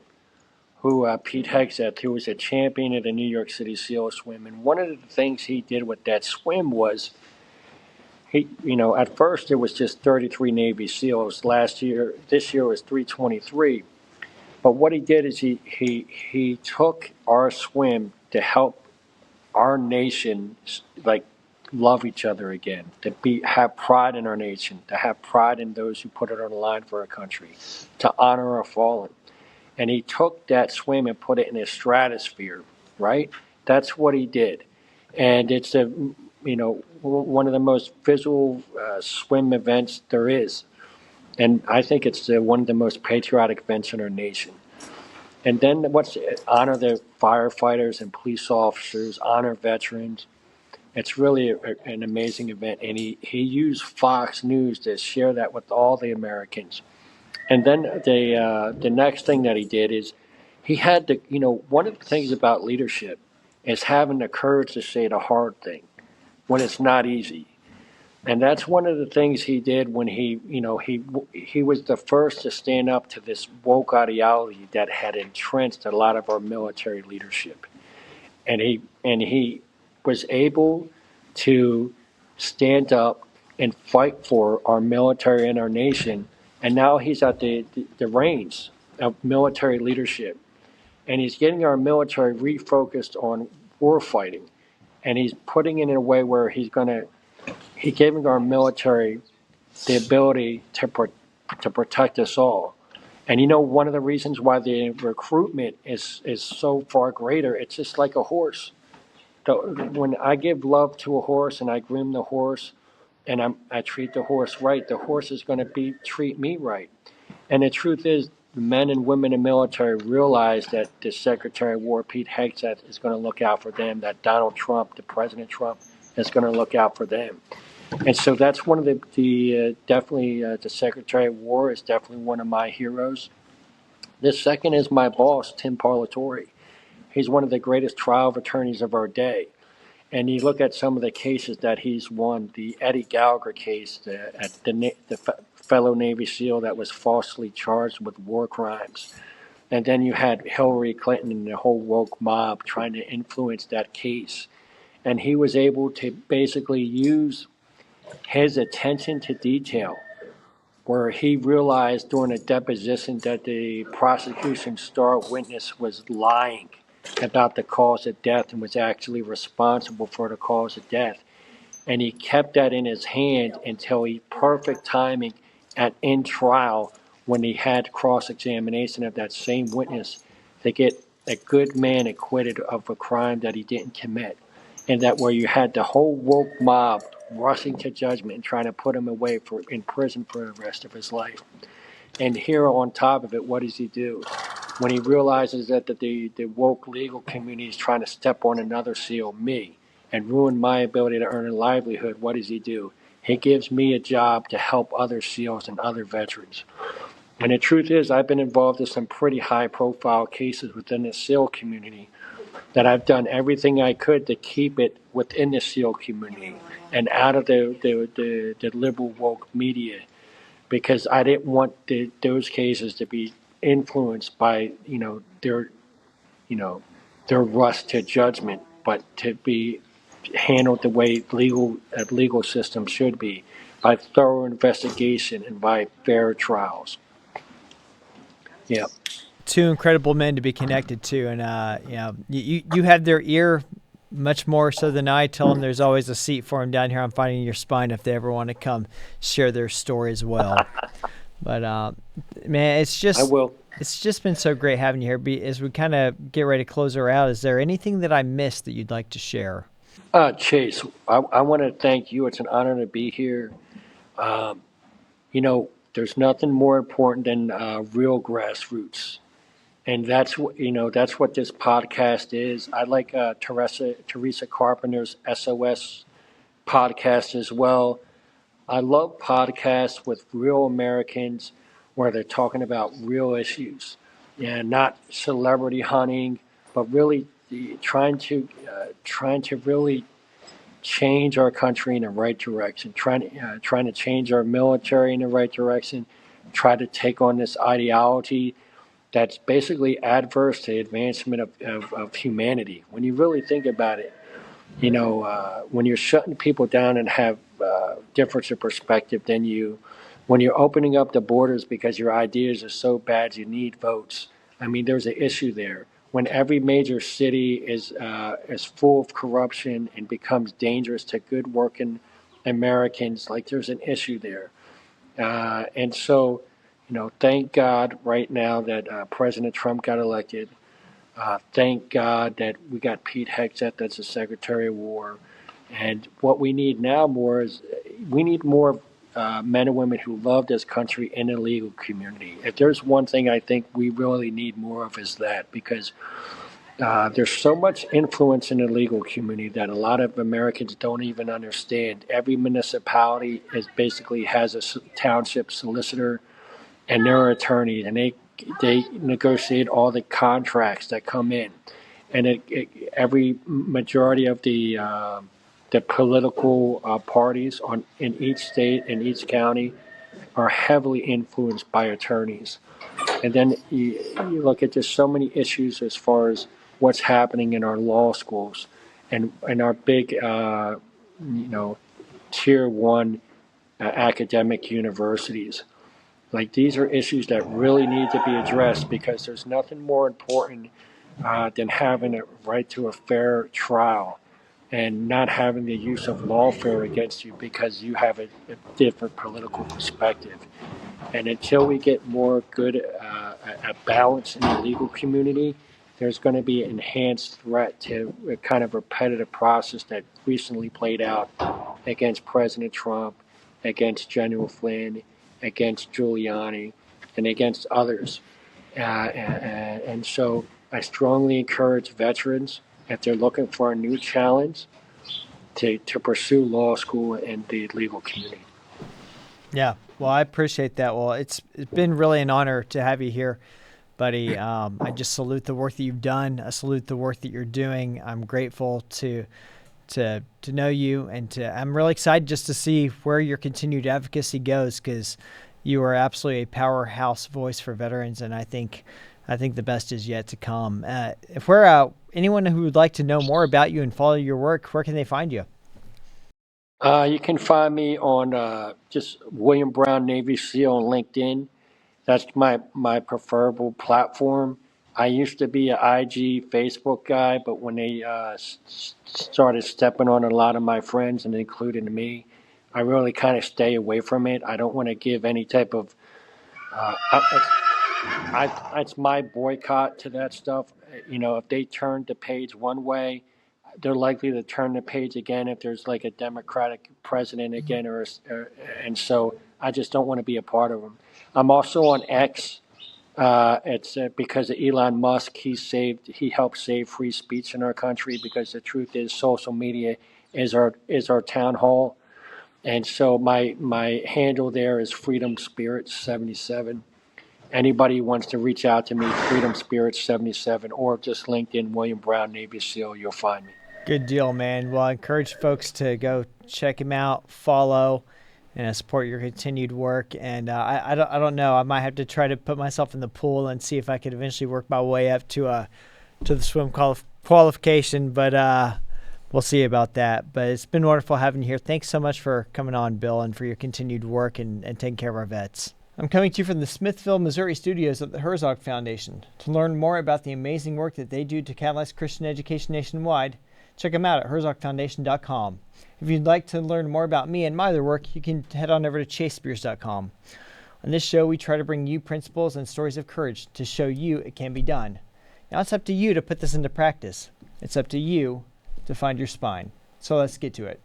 Pete Hegseth, who was a champion of the New York City SEAL Swim. And one of the things he did with that swim was at first it was just 33 Navy SEALs. This year was 323. But what he did is he took our swim to help our nation love each other again, to have pride in our nation, to have pride in those who put it on the line for our country, to honor our fallen. And he took that swim and put it in a stratosphere, right? That's what he did. And it's one of the most visual swim events there is. And I think it's one of the most patriotic events in our nation. And then honor the firefighters and police officers, honor veterans. It's really an amazing event. And he used Fox News to share that with all the Americans. And then the next thing that he did is he had to, one of the things about leadership is having the courage to say the hard thing when it's not easy. And that's one of the things he did when he was the first to stand up to this woke ideology that had entrenched a lot of our military leadership. And he was able to stand up and fight for our military and our nation. And now he's at the reins of military leadership. And he's getting our military refocused on war fighting. And he's putting it in a way where he's giving our military the ability to protect us all. And one of the reasons why the recruitment is so far greater, it's just like a horse. When I give love to a horse and I groom the horse and I treat the horse right, the horse is going to treat me right. And the truth is, the men and women in the military realize that the Secretary of War, Pete Hegseth, is going to look out for them, that Donald Trump, the President Trump, is going to look out for them. And so that's one of definitely the Secretary of War is definitely one of my heroes. The second is my boss, Tim Parlatore. He's one of the greatest trial attorneys of our day. And you look at some of the cases that he's won, the Eddie Gallagher case, the fellow Navy SEAL that was falsely charged with war crimes. And then you had Hillary Clinton and the whole woke mob trying to influence that case. And he was able to basically use his attention to detail, where he realized during a deposition that the prosecution's star witness was lying about the cause of death and was actually responsible for the cause of death. And he kept that in his hand until perfect timing in trial when he had cross-examination of that same witness to get a good man acquitted of a crime that he didn't commit. And that where you had the whole woke mob rushing to judgment and trying to put him away in prison for the rest of his life. And here on top of it, what does he do? When he realizes that the woke legal community is trying to step on another SEAL, me, and ruin my ability to earn a livelihood, what does he do? He gives me a job to help other SEALs and other veterans. And the truth is, I've been involved in some pretty high-profile cases within the SEAL community that I've done everything I could to keep it within the SEAL community and out of the liberal woke media, because I didn't want those cases to be influenced by their rush to judgment but to be handled the way legal system should be, by thorough investigation and by fair trials. Yeah. Two incredible men to be connected to, and you have their ear much more so than I. Tell them there's always a seat for them down here on Finding Your Spine if they ever want to come share their story as well. But man, I will. It's just been so great having you here. As we kind of get ready to close her out, is there anything that I missed that you'd like to share? Chase, I want to thank you. It's an honor to be here. There's nothing more important than real grassroots. And that's what this podcast is. I like Teresa Carpenter's SOS podcast as well. I love podcasts with real Americans where they're talking about real issues and not celebrity hunting, but really trying to really change our country in the right direction, trying to change our military in the right direction, try to take on this ideology that's basically adverse to the advancement of humanity. When you really think about it, when you're shutting people down and have difference of perspective than you, when you're opening up the borders because your ideas are so bad you need votes, I mean, there's an issue there. When every major city is full of corruption and becomes dangerous to good working Americans, like there's an issue there. And so, thank God right now that President Trump got elected. Thank God that we got Pete Hegseth, that's the Secretary of War. And what we need now more is we need more men and women who love this country in the legal community. If there's one thing I think we really need more of is that, because there's so much influence in the legal community that a lot of Americans don't even understand. Every municipality basically has a township solicitor and their attorney, and they negotiate all the contracts that come in. And every majority of the political parties in each state, in each county, are heavily influenced by attorneys. And then you look at just so many issues as far as what's happening in our law schools and our big, tier one academic universities. Like, these are issues that really need to be addressed, because there's nothing more important than having a right to a fair trial and not having the use of lawfare against you because you have a different political perspective. And until we get more good a balance in the legal community, there's going to be an enhanced threat to a kind of repetitive process that recently played out against President Trump, against General Flynn, against Giuliani, and against others. And so I strongly encourage veterans, if they're looking for a new challenge, to pursue law school and the legal community. Yeah, well, I appreciate that. Well, it's been really an honor to have you here, buddy. I just salute the work that you've done. I salute the work that you're doing. I'm grateful to know you, and I'm really excited just to see where your continued advocacy goes, because you are absolutely a powerhouse voice for veterans, and I think the best is yet to come. If we're anyone who would like to know more about you and follow your work, where can they find you? You can find me on just William Brown Navy SEAL on LinkedIn. That's my preferable platform. I used to be an IG Facebook guy, but when they started stepping on a lot of my friends, and including me, I really kind of stay away from it. I don't want to give any type of it's my boycott to that stuff. If they turn the page one way, they're likely to turn the page again if there's like a Democratic president again, and so I just don't want to be a part of them. I'm also on X. It's because of Elon Musk. He helped save free speech in our country, because the truth is social media is our town hall. And so my handle there is Freedom Spirit 77. Anybody who wants to reach out to me, Freedom Spirit 77, or just LinkedIn, William Brown Navy SEAL, you'll find me. Good deal, man. Well, I encourage folks to go check him out, follow, and support your continued work. And I don't know. I might have to try to put myself in the pool and see if I could eventually work my way up to the swim qualification, but we'll see about that. But it's been wonderful having you here. Thanks so much for coming on, Bill, and for your continued work and taking care of our vets. I'm coming to you from the Smithville, Missouri studios of the Herzog Foundation. To learn more about the amazing work that they do to catalyze Christian education nationwide, check them out at herzogfoundation.com. If you'd like to learn more about me and my other work, you can head on over to chasespears.com. On this show, we try to bring you principles and stories of courage to show you it can be done. Now it's up to you to put this into practice. It's up to you to find your spine. So let's get to it.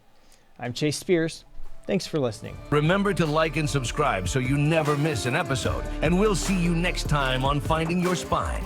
I'm Chase Spears. Thanks for listening. Remember to like and subscribe so you never miss an episode. And we'll see you next time on Finding Your Spine.